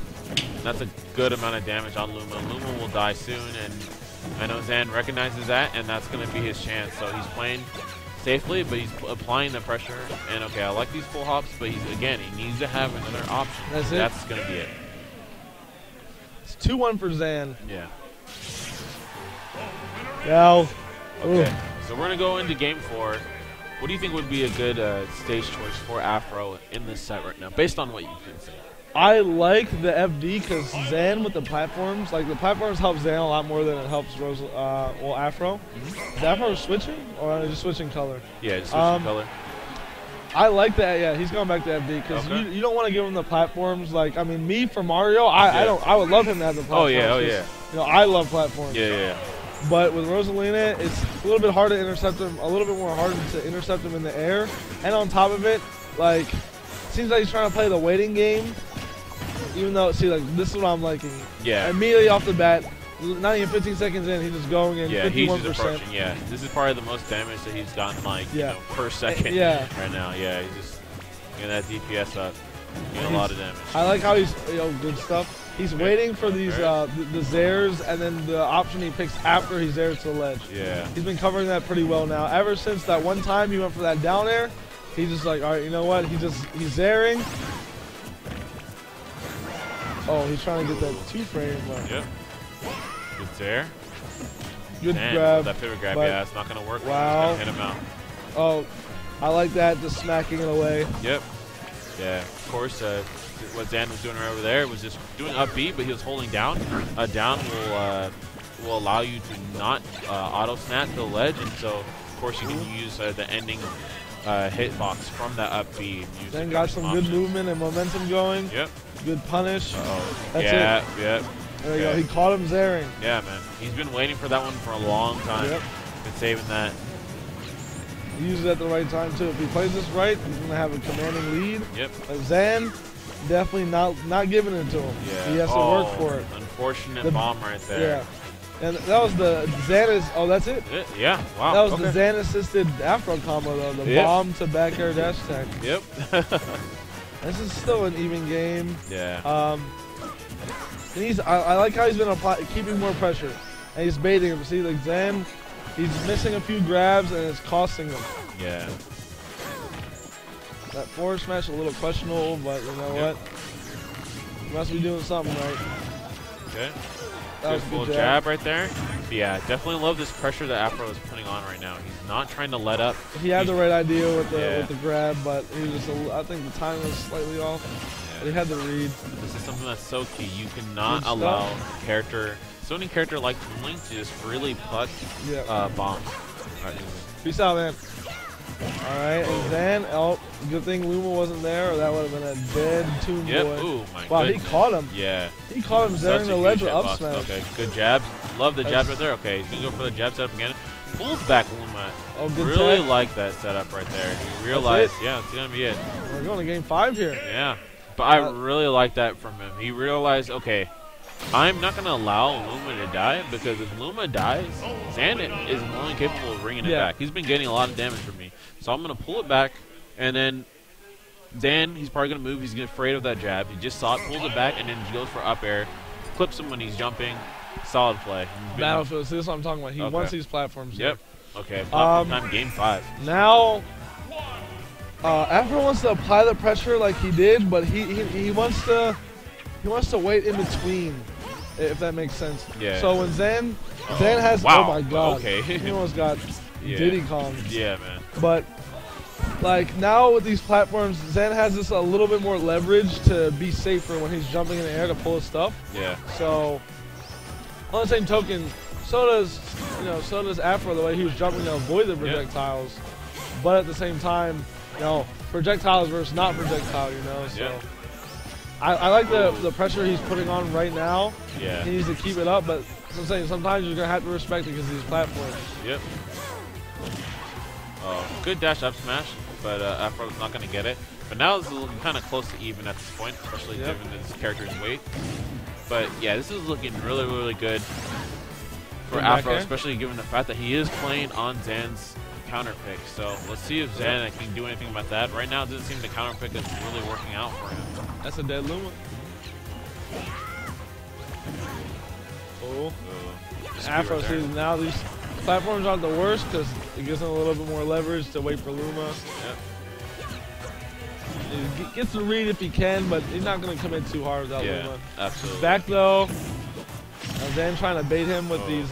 That's a good amount of damage on Luma. Luma will die soon, and I know Zan recognizes that, and that's going to be his chance. So he's playing safely, but he's applying the pressure. And okay, I like these full hops, but he needs to have another option. That's going to be it. It's 2-1 for Zan. Yeah. Now. Okay, so we're going to go into game 4. What do you think would be a good stage choice for Aphro in this set right now, based on what you've been saying? I like the FD because Zan with the platforms, like the platforms help Zan a lot more than it helps Aphro. Is Aphro switching or are they just switching color? Yeah, just switching color. I like that. Yeah, he's going back to FD because you don't want to give him the platforms. Like, I mean, me for Mario, I would love him to have the platforms. Oh yeah. You know, I love platforms. Yeah. But with Rosalina, it's a little bit harder to intercept him, a little bit more harder to intercept him in the air. And on top of it, like, seems like he's trying to play the waiting game. Even though, see, like, this is what I'm liking. Yeah. Immediately off the bat, not even 15 seconds in, he's just going in 51%. He's just approaching, This is probably the most damage that he's gotten, like, you know, per second right now. Yeah, he's just getting that DPS up. Getting a lot of damage. I like how he's, good stuff. He's waiting for these, the Zares, and then the option he picks after he Zares to the ledge. Yeah. He's been covering that pretty well now. Ever since that one time he went for that down air, he's just like, all right, you know what? He's Zaring. Oh, he's trying to get that 2-frame. Yep. Good Zare. Good grab. That pivot grab, yeah, it's not going to work. Wow. Hit him out. Oh, I like that, just smacking it away. Yep. Yeah, of course, what Zan was doing right over there was just doing up B, but he was holding down. Down will allow you to not auto snap to the ledge, and so, of course, you can use the ending hitbox from that up B. Then got some good movement and momentum going. Yep. Good punish. That's it. Yep. There you go. He caught him Zaring. Yeah, man. He's been waiting for that one for a long time. Yep. Been saving that. He uses it at the right time, too. If he plays this right, he's going to have a commanding lead. Yep. But Zan, definitely not giving it to him. Yeah. He has to work for it. Unfortunate bomb right there. Yeah. And that was the Zan that's it? Yeah, wow. That was the Zan assisted Aphro combo, though. The bomb to back air dash attack. Yep. This is still an even game. Yeah. And I like how he's been keeping more pressure. And he's baiting him. See, like Zan, he's missing a few grabs and it's costing him. Yeah. That forward smash a little questionable, but you know what? He must be doing something right. Okay. That was a good jab right there. But yeah, definitely love this pressure that Aphro is putting on right now. He's not trying to let up. He had the right idea with the grab, but he was just I think the timing was slightly off. Yeah. But he had the read. This is something that's so key. You cannot allow a character, so any character like Toon Link, to just really pluck bombs. All right. Peace out, man. Alright, and then, good thing Luma wasn't there, or that would have been a dead Toon Boy. Ooh, my wow, goodness. He caught him. Yeah. He caught him during the ledge with up smash. Okay, good jabs. Love the jabs right there. Okay, he's going to go for the jab setup again. Pulls back Luma. Oh, good really like that setup right there. He realized, it's going to be it. We're going to game 5 here. Yeah. But I really like that from him. He realized, okay, I'm not going to allow Luma to die, because if Luma dies, Zan is more than capable of bringing it back. He's been getting a lot of damage from me. So I'm going to pull it back, and then Zan, he's probably going to move. He's afraid of that jab. He just saw it, pulls it back, and then goes for up air. Clips him when he's jumping. Solid play. Battlefield, this is what I'm talking about. He wants these platforms. Yep. Okay, platform time, game 5. Now, Aphro wants to apply the pressure like he did, but he wants to wait in between, if that makes sense. Yeah. So when Zan has, oh my god, okay. He almost got Diddy Kong. Yeah, man. But like now with these platforms, Zan has this a little bit more leverage to be safer when he's jumping in the air to pull his stuff. Yeah. So on the same token, so does Aphro, the way he was jumping to avoid the projectiles. But at the same time, projectiles versus not projectile, So I like the pressure he's putting on right now. Yeah. He needs to keep it up, but I'm saying sometimes you're gonna have to respect it because of these platforms. Yep. Good dash up smash, but Aphro's not going to get it. But now it's looking kind of close to even at this point, especially given this character's weight. But yeah, this is looking really, really good for Aphro, especially given the fact that he is playing on Zan's counter pick. So let's see if Zan can do anything about that. Right now, it doesn't seem the counter pick is really working out for him. That's a dead Luma. Oh. Aphro sees now these platforms aren't the worst because it gives him a little bit more leverage to wait for Luma. Yep. He gets the read if he can, but he's not going to come in too hard without Luma. Absolutely. Back though, Zan trying to bait him with these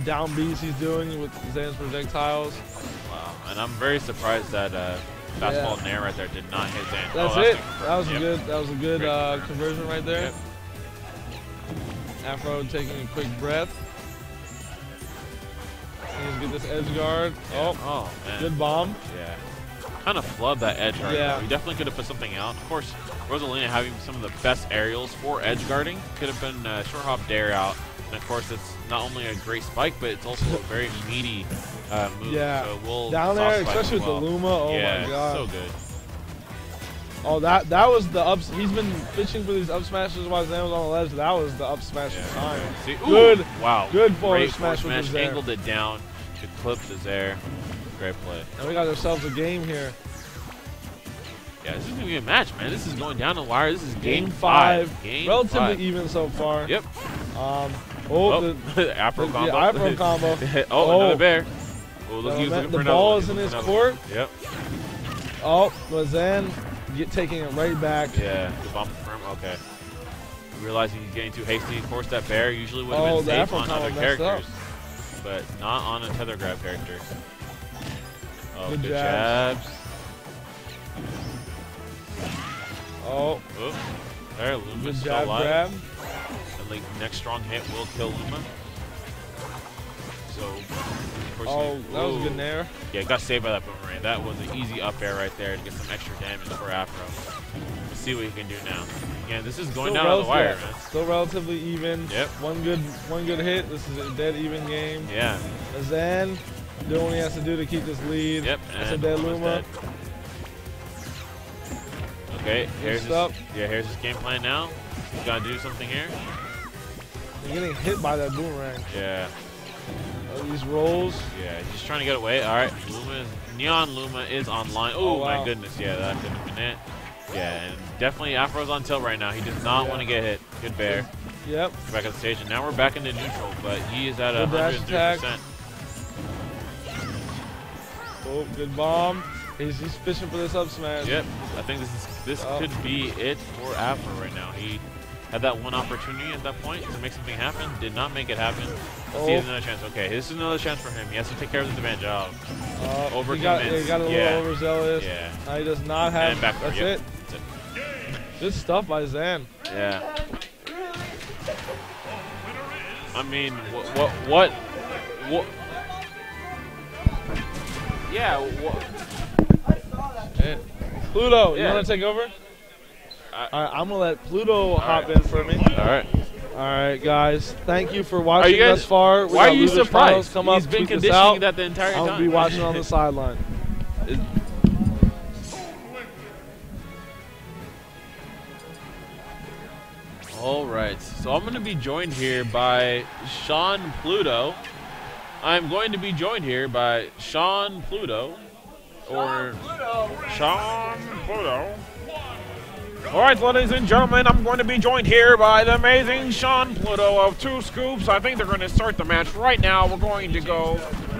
down Bs he's doing with Zan's projectiles. Wow, and I'm very surprised that fastball nair right there did not hit Zan. That's it. That was good. That was a good conversion right there. Yep. Aphro taking a quick breath. He's get this edge guard. Oh man. Good bomb. Yeah. Kind of flubbed that edge guard. Yeah. He definitely could have put something out. Of course, Rosalina having some of the best aerials for edge guarding. Could have been short hop dare out. And of course, it's not only a great spike, but it's also a very meaty move. Yeah. So we'll down there, especially with the Luma. Oh yeah, my god. so good. Oh, that was the ups. He's been fishing for these up smashes while Zan was on the ledge. That was the up smash time. See, good. Wow. Good forward Great smash with the Zair. Angled it down to clip the Zair. Great play. And we got ourselves a game here. Yeah, this is going to be a match, man. This is going down the wire. This is game 5. Game Relatively 5. even so far. Yep. The Aphro combo. Yeah, Aphro combo. Another bear. Oh, look, the ball is in his court. Yep. Oh, but Zan taking it right back. Yeah, the bump confirm. Okay. Realizing he's getting too hasty. Of course, that bear usually would have been safe on other characters, but not on a tether grab character. Oh, good jabs. Oh. There, Luma's good still jab alive. grab. And like next strong hit will kill Luma. So, of course, that was a good nair. Yeah, got saved by that boomerang. That was an easy up air right there to get some extra damage for Aphro. Let's see what he can do now. Again, this is going down the wire, man. Still relatively even. Yep. One good hit. This is a dead even game. Yeah. Zan doing what he has to do to keep this lead. Yep. That's a dead Luma. Okay, here's his game plan now. He's got to do something here. He's getting hit by that boomerang. Yeah. These rolls. Yeah, he's just trying to get away. All right, Neon Luma is online. Oh, wow. my goodness. Yeah, that could have been it. Yeah, and definitely Aphro's on tilt right now. He does not want to get hit. Good bear. Yep. Back on the stage, and now we're back into neutral, but he is at 103%. 103%. Oh, good bomb. He's fishing for this up smash. Yep. I think this could be it for Aphro right now. He had that one opportunity at that point to make something happen. Did not make it happen. Let's see if another chance. Okay, this is another chance for him. He has to take care of this advantage. He got a little overzealous. Yeah. He does not have. And back that's it. Good stuff by Zan. Yeah. I mean, what? Yeah. What? Pluto, you want to take over? All right, I'm gonna let Pluto hop in for me. All right, guys. Thank you for watching thus far. Why are you surprised? Come up, He's been tweet conditioning that the entire time. I'm gonna be watching on the sideline. All right, so I'm going to be joined here by Sean Pluto. I'm going to be joined here by Sean Pluto. Sean Pluto. All right, ladies and gentlemen, I'm going to be joined here by the amazing Sean Pluto of Two Scoops. I think they're going to start the match right now. We're going to go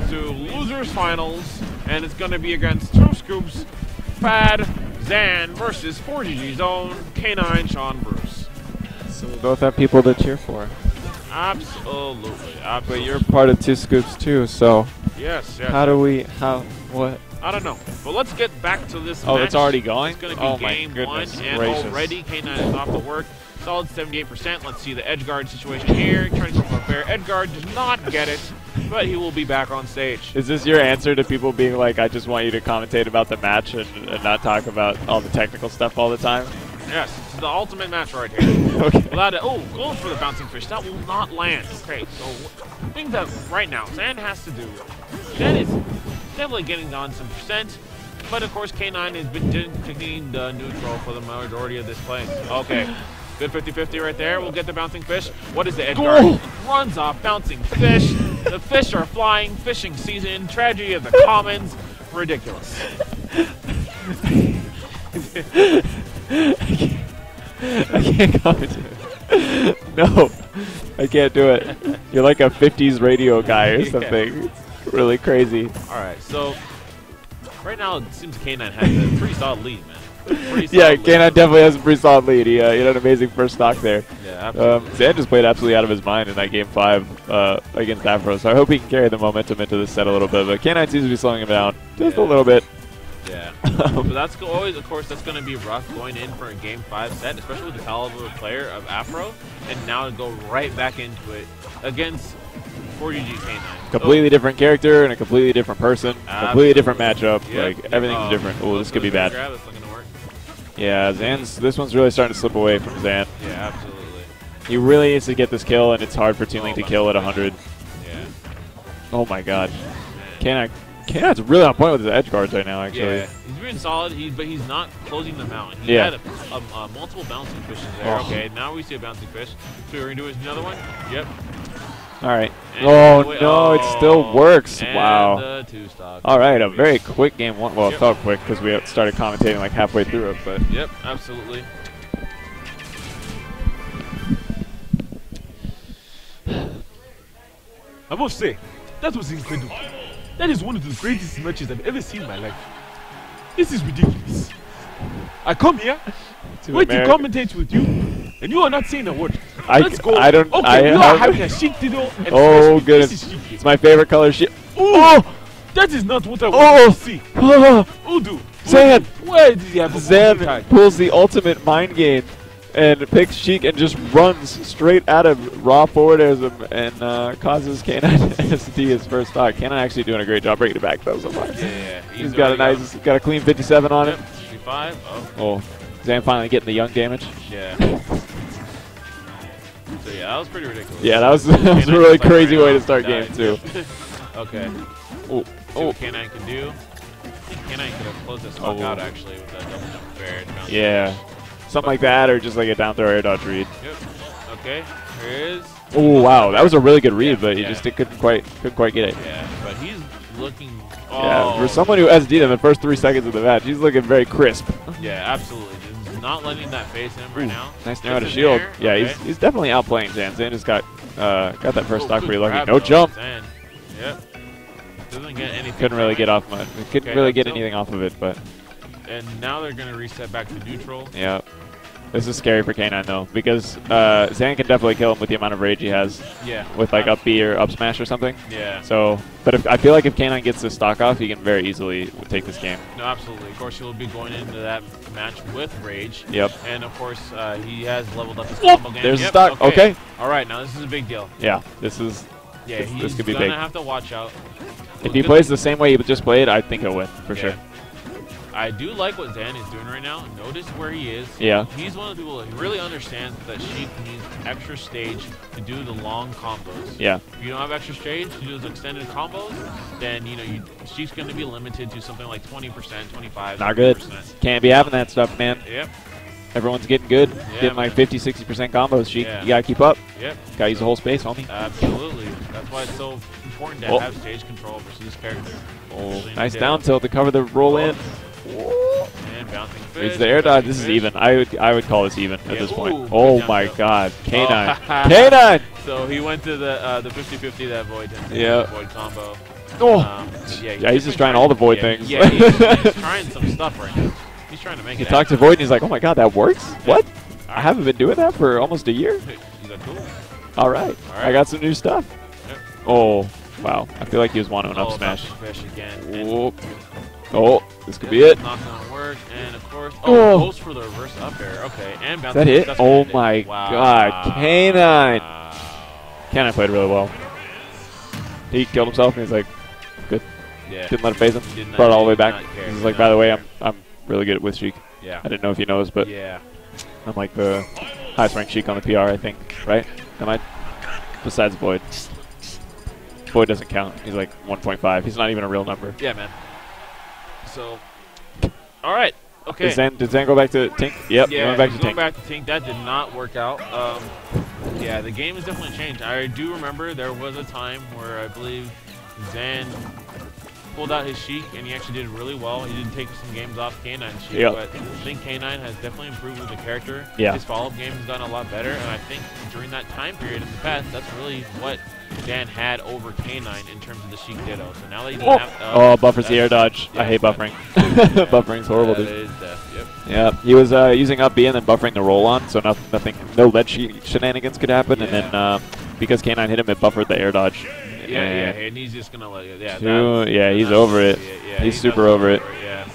to losers finals, and it's going to be against Two Scoops, FAD, Zan versus 4GG's own K9 Sean Bruce. So we both have people to cheer for. Absolutely. But you're part of Two Scoops too, so yes. What? I don't know. But let's get back to this match. Oh, it's already going? It's going to be game 1, and already K9 is off the work. Solid 78%. Let's see the edge guard situation here. Trying to go for a fair edge guard. Does not get it, but he will be back on stage. Is this your answer to people being like, I just want you to commentate about the match and not talk about all the technical stuff all the time? Yes, it's the ultimate match right here. Okay. Going for the bouncing fish. That will not land. Okay, so I think that right now Zan has to do. Zan is definitely getting on some percent, but of course K9 has been taking the neutral for the majority of this play. Okay, good 50-50 right there. We'll get the bouncing fish. What is the edge guard? Runs off bouncing fish. The fish are flying. Fishing season. Tragedy of the commons. Ridiculous. I can't comment. No, I can't do it. You're like a 50s radio guy or something. It's really crazy. All right, so right now it seems K9 has a pretty solid lead, man. Yeah, K9 definitely has a pretty solid lead. He had an amazing first stock there. Yeah, absolutely. Zan just played absolutely out of his mind in that game 5 against Aphro, so I hope he can carry the momentum into this set a little bit. But K9 seems to be slowing him down just a little bit. Yeah. So that's always, of course, that's going to be rough going in for a Game 5 set, especially with the caliber of player of Aphro, and now to go right back into it against 4GG K9. Completely different character and a completely different person. Completely different matchup. Yep. Like, everything's different. Oh, this could be bad. Grab, it's not gonna work. Yeah, this one's really starting to slip away from Zan. Yeah, absolutely. He really needs to get this kill, and it's hard for Toon Link to kill at 100. Yeah. Oh my god. K9's really on point with his edge guards right now, actually. Yeah, he's being solid, but he's not closing them out. He had multiple bouncing fishes there. Okay, now we see a bouncing fish. So we're going to do another one? Yep. All right. And No, it still works. Wow. The two stock. All right, a very quick game one. Well, it felt quick because we started commentating like halfway through it, but. Yep, absolutely. I must say, that was incredible. That is one of the greatest matches I've ever seen in my life. This is ridiculous. I come here, wait to commentate with you, and you are not saying a word. Let's go. I don't. Okay, you are having a Sheik Dido and oh, goodness. It's my favorite color. Oh! That is not what I want to see. Udu. Zan. Where did he have a Zan pulls the ultimate mind game and picks Sheik and just runs straight at him, raw forward airs him, and causes K9 SD his first stock. K9 actually doing a great job bringing it back though so far. Yeah. He's got a clean 57 on him. 55. Oh, Zan finally getting the young damage. Yeah. So yeah, that was pretty ridiculous. Yeah, that was a really crazy way to start game too. Okay. Oh, see what K9 can do. I think K9 could have closed this stock out actually with that double jump fair. Yeah. Something like that, or just like a down throw air dodge read. Yep. Okay. Here is. Oh wow, that was a really good read, but he just couldn't quite get it. Yeah, but he's looking. Yeah, for someone who SD'd him in the first 3 seconds of the match, he's looking very crisp. Yeah, absolutely. Just not letting that phase him right now. Nice throw out of shield. Yeah, okay. he's definitely outplaying Zan. Zan just got that first stock pretty lucky. No jump. Zan. Yep. Doesn't get anything. Couldn't really get off much. Couldn't really get anything off of it, but. And now they're gonna reset back to neutral. Yeah. This is scary for K9 though, because Zan can definitely kill him with the amount of rage he has. Yeah. With like up B or up smash or something. Yeah. So, but I feel like if K9 gets this stock off, he can very easily take this game. No, absolutely. Of course, he'll be going into that match with rage. Yep. And of course, he has leveled up his combo game. There's the stock. Okay. All right, now this is a big deal. Yeah. This is. Yeah, this could be gonna big. have to watch out. If he plays the same way he just played, I think he'll win for sure. I do like what Zan is doing right now. Notice where he is. Yeah. He's one of the people who really understands that Sheik needs extra stage to do the long combos. Yeah. If you don't have extra stage to do those extended combos, then Sheik's going to be limited to something like 20%, 25%. Not good. Can't be having that stuff, man. Yep. Everyone's getting good. Yeah, getting like 50, 60% combos. Sheik, you gotta keep up. Yep. Gotta use the whole space, homie. Absolutely. That's why it's so important to have stage control versus this character. Oh, nice down tilt to cover the roll in. And bouncing fish. Reads the air dodge. This is even. I would call this even at this point. Ooh, oh my god. K9. K9! So he went to the 50-50 that void. Void combo. Oh. Yeah, he's just trying all the void things. Yeah, he's trying some stuff right now. He's trying to make it. He talked to Void and he's like, oh my god, that works? What? I haven't been doing that for almost a year? He's like, cool. All right. I got some new stuff. Yep. Oh, wow. I feel like he was wanting up smash. Fish again. Oh, this could be it. Not gonna work, and of course, goes for the reverse up air. Okay, and bounce. Is that it? Oh my god, K9. K9 played really well. He killed himself, and he's like, good. Yeah. Didn't let it phase him. Brought it all the way back. He's like, by the way, I'm really good with Sheik. Yeah. I didn't know if you knows, but I'm like the highest ranked Sheik on the PR, I think. Right? Am I? Besides Void. Void doesn't count. He's like 1.5. He's not even a real number. Yeah, man. So, all right. Okay. Did Zan go back to Tink? Yep. Yeah, went back to going Tink. back to Tink. That did not work out. Yeah, the game has definitely changed. I do remember there was a time where I believe Zan pulled out his Sheik, and he actually did really well. He did take some games off K9's Sheik, but I think K9 has definitely improved with the character. Yeah. His follow-up game has gotten a lot better, and I think during that time period in the past, that's really what Zan had over K9 in terms of the Sheik Ditto. So now that he doesn't have... buffers the air dodge. I hate buffering. Buffering's horrible, dude. That is death, yep. Yeah, he was using up B and then buffering the roll on, so no lead shenanigans could happen, and then because K9 hit him, it buffered the air dodge. Yeah, and he's just gonna let it. He's over it. He's super over it. Yeah,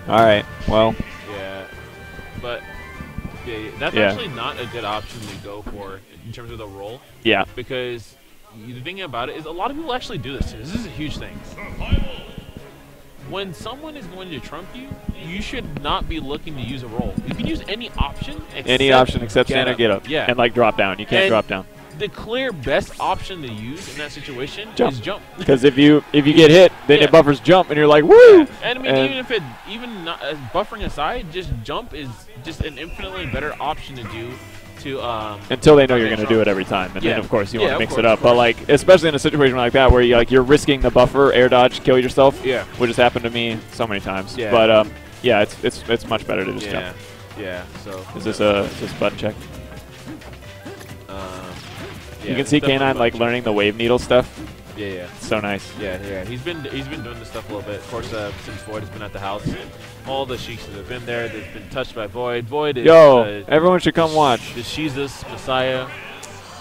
All right. Well. Yeah. But yeah, that's actually not a good option to go for in terms of the roll. Yeah. Because the thing about it is a lot of people actually do this too. This is a huge thing. When someone is going to trump you, you should not be looking to use a roll. You can use any option except standard get up. Yeah. And like drop down. You can't drop down. The clear best option to use in that situation is jump. Because if you get hit, then it buffers jump, and you're like, woo! Yeah. And I mean, even not, buffering aside, just jump is just an infinitely better option to do. Until they know you're going to do it every time, and then of course you want to mix it up. But like, especially in a situation like that where you're risking the buffer, air dodge, kill yourself. Yeah, which has happened to me so many times. Yeah. But yeah, it's much better to just jump. Yeah. So is this button check? You can see K9 like learning the wave needle stuff. Yeah. So nice. Yeah. He's been doing this stuff a little bit. Of course, since Void has been at the house, all the Sheiks that have been there, they've been touched by Void. Void is everyone should come watch. The Jesus Messiah.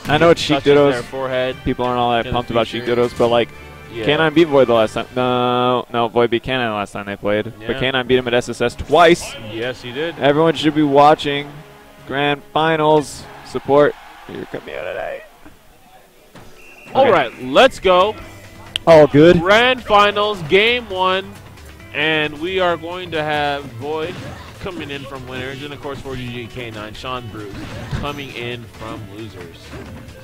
I know it's Sheik Dittos. Their forehead. People aren't all that pumped about Sheik Dittos, but like K9 beat Void the last time. No, Void beat K9 the last time they played. Yeah. But K9 beat him at SSS twice. Yes, he did. Everyone should be watching Grand Finals. Support your community. All right, let's go. All good. Grand Finals, Game 1, and we are going to have Void coming in from winners, and of course 4GGK9, Sean Bruce coming in from losers.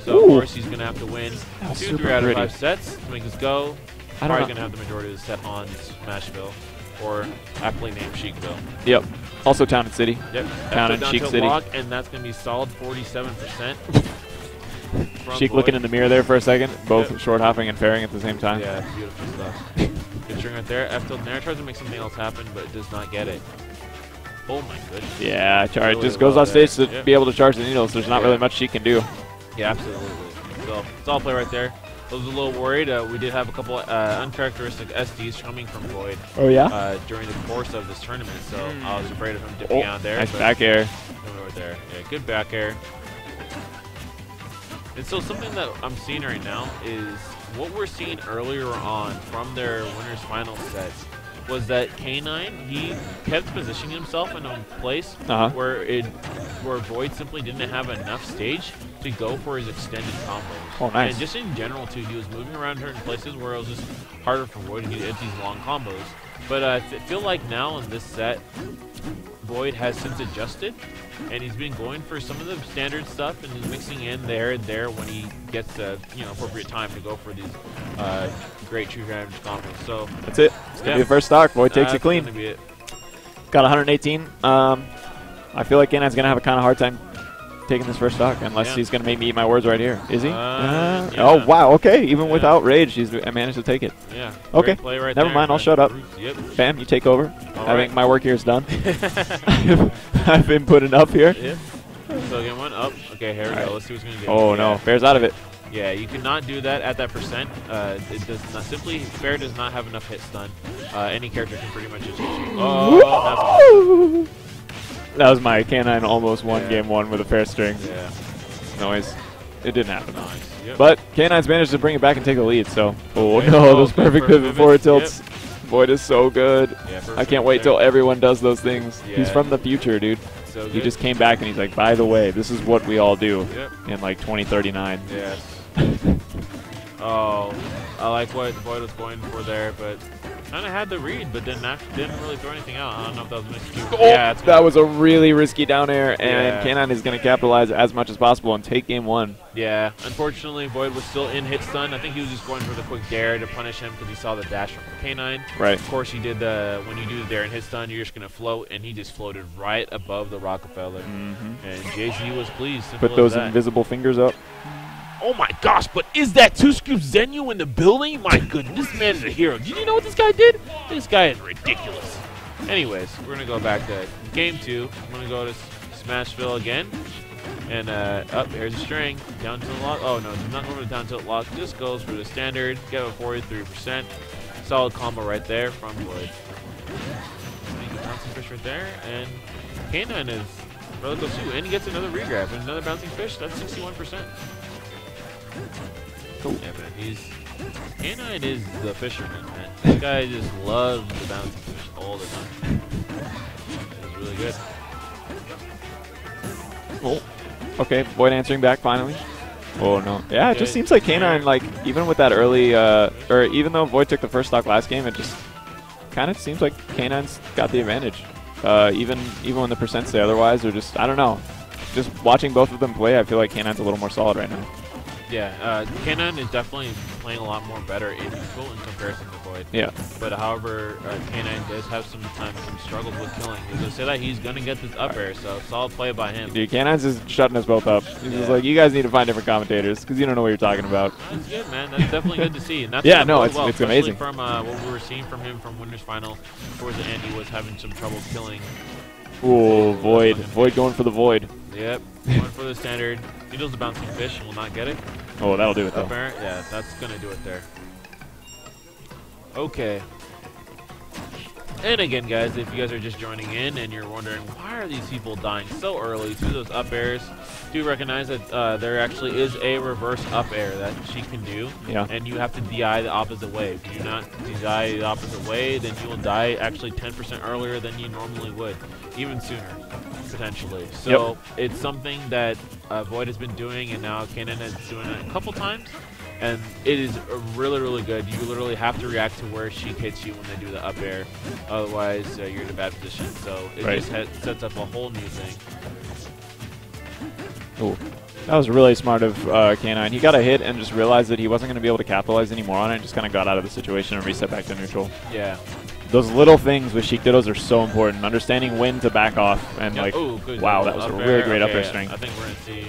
So of course he's going to have to win 2-3 out of 5 sets to make us go. Probably going to have the majority of the set on Smashville, or aptly named Sheikville. Yep. Also Town and City. Yep. Town and Sheik City. Block, and that's going to be solid 47%. Sheik looking in the mirror there for a second, both short hopping and fairing at the same time. Yeah, beautiful stuff. Good string right there. F-tilt Nair tries to make something else happen, but it does not get it. Oh my goodness. Yeah, really just goes off stage to be able to charge the needles. There's not really much she can do. Yeah, absolutely. So it's all play right there. I was a little worried. We did have a couple uncharacteristic SDs coming from Void. Oh yeah. During the course of this tournament, so I was afraid of him dipping out there. Nice back air. Right there. Yeah, good back air. And so something that I'm seeing right now is what we're seeing earlier on from their winners final sets was that K9, he kept positioning himself in a place where Void simply didn't have enough stage to go for his extended combos. Oh, nice. And just in general too, he was moving around certain places where it was just harder for Void to get these long combos. But I feel like now in this set, Void has since adjusted, and he's been going for some of the standard stuff and he's mixing in there and there when he gets the appropriate time to go for these great true damage combos. So that's it. It's gonna be the first stock. Void takes it clean. Gonna be it. Got 118. I feel like K9's gonna have a kind of hard time taking this first stock unless he's gonna make me eat my words right here. Is he? Yeah. Oh wow. Okay. Even without rage, I managed to take it. Yeah. Okay. Play right Never mind. I'll shut up. Yep. Bam. You take over. I think my work here is done. I've been putting up here. Yep. So again, one up. Okay, here we go. Let's see what's gonna do. Oh no, Fair's out of it. Yeah, you cannot do that at that percent. It does not Fair does not have enough hit stun. Any character can pretty much just hit you. Oh, that was my K9 almost won game 1 with a Fair string. Yeah. Noise. It didn't happen. Nice. Yep. But K9's managed to bring it back and take the lead. So, no, those perfect pivot forward tilts. Void is so good. Yeah, I can't wait till everyone does those things. Yeah. He's from the future, dude. So he just came back and he's like, by the way, this is what we all do in like 2039. Yes. Oh, I like what Void was going for there, but kind of had the read, but didn't really throw anything out. I don't know if that was mixed. Yeah, that was a really risky down air, and K9 is going to capitalize as much as possible and take game 1. Yeah, unfortunately, Void was still in hit stun. I think he was just going for the quick dare to punish him because he saw the dash from K9. Right. Of course, he did when you do the dare and hit stun, you're just going to float, and he just floated right above the Rockefeller. And Jay-Z was pleased. Put those invisible fingers up. Oh my gosh, but is that 2-Scoop Zenyu in the building? My goodness, this man is a hero. Did you know what this guy did? This guy is ridiculous. Anyways, we're going to go back to game 2. I'm going to go to Smashville again. And here's a string. Down tilt lock. Oh no, not going for the down tilt lock. Just goes for the standard. Get a 43%. Solid combo right there from Void. Bouncing fish right there. And K9 is really close too. And he gets another regrab. And another bouncing fish. That's 61%. Cool. Yeah, man, he's K9 is the fisherman, man. This guy just loves the bouncing fish all the time. It's really good. Oh, okay. Void answering back finally. Oh no. Yeah, it just seems like K9, like, even with that early, or even though Void took the first stock last game, it just kind of seems like K9's got the advantage. Even when the percents say otherwise, or just, I don't know. Just watching both of them play, I feel like K9's a little more solid right now. Yeah, K9 is definitely playing a lot more better in neutral in comparison to Void. Yeah. But however, K9 does have some struggles with killing. He's going to say that he's going to get this up air, so solid play by him. Dude, K9's just shutting us both up. He's just like, you guys need to find different commentators, because you don't know what you're talking about. That's good, man. That's definitely good to see. And that's yeah, no, it's especially amazing. From what we were seeing from him from Winners Final towards the end, he was having some trouble killing. Ooh, Void. Void going for the Void. Yep, going for the standard. He does the bouncing fish, will not get it. Oh, that'll do it, though. Yeah, that's going to do it there. Okay. And again, guys, if you guys are just joining in and you're wondering why are these people dying so early to those up airs, do recognize that there actually is a reverse up air that she can do. Yeah. And you have to DI the opposite way. If you do not DI the opposite way, then you will die actually 10% earlier than you normally would, even sooner, potentially. So it's something that Void has been doing, and now K9 is doing it a couple times. And it is really, really good. You literally have to react to where she hits you when they do the up air. Otherwise, you're in a bad position. So it just sets up a whole new thing. Ooh. That was really smart of K9. He got a hit and just realized that he wasn't going to be able to capitalize anymore on it and just kind of got out of the situation and reset back to neutral. Yeah. Those little things with Sheik Dittos are so important. Understanding when to back off and like, wow, that was a really great up air string. I think we're going to see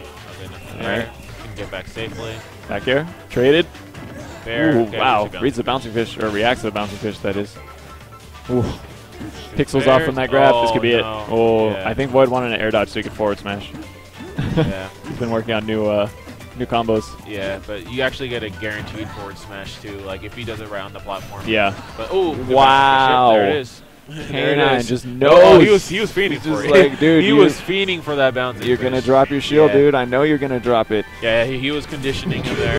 nothing there. Can get back safely. Back air, traded. Fair. Ooh, okay, wow, reads the bouncing fish, or reacts to the bouncing fish, that is. Ooh. Pixels off from that grab, this could be it. Oh, I think Void wanted an air dodge so he could forward smash. Yeah. He's been working on new combos. Yeah, but you actually get a guaranteed forward smash too, like if he does it right on the platform. Yeah. But oh, wow. There it is. K9 just knows. Oh, he was fiending for it. Like, dude, he was fiending for that bounce. You're gonna drop your shield, dude. I know you're gonna drop it. Yeah, he was conditioning him there.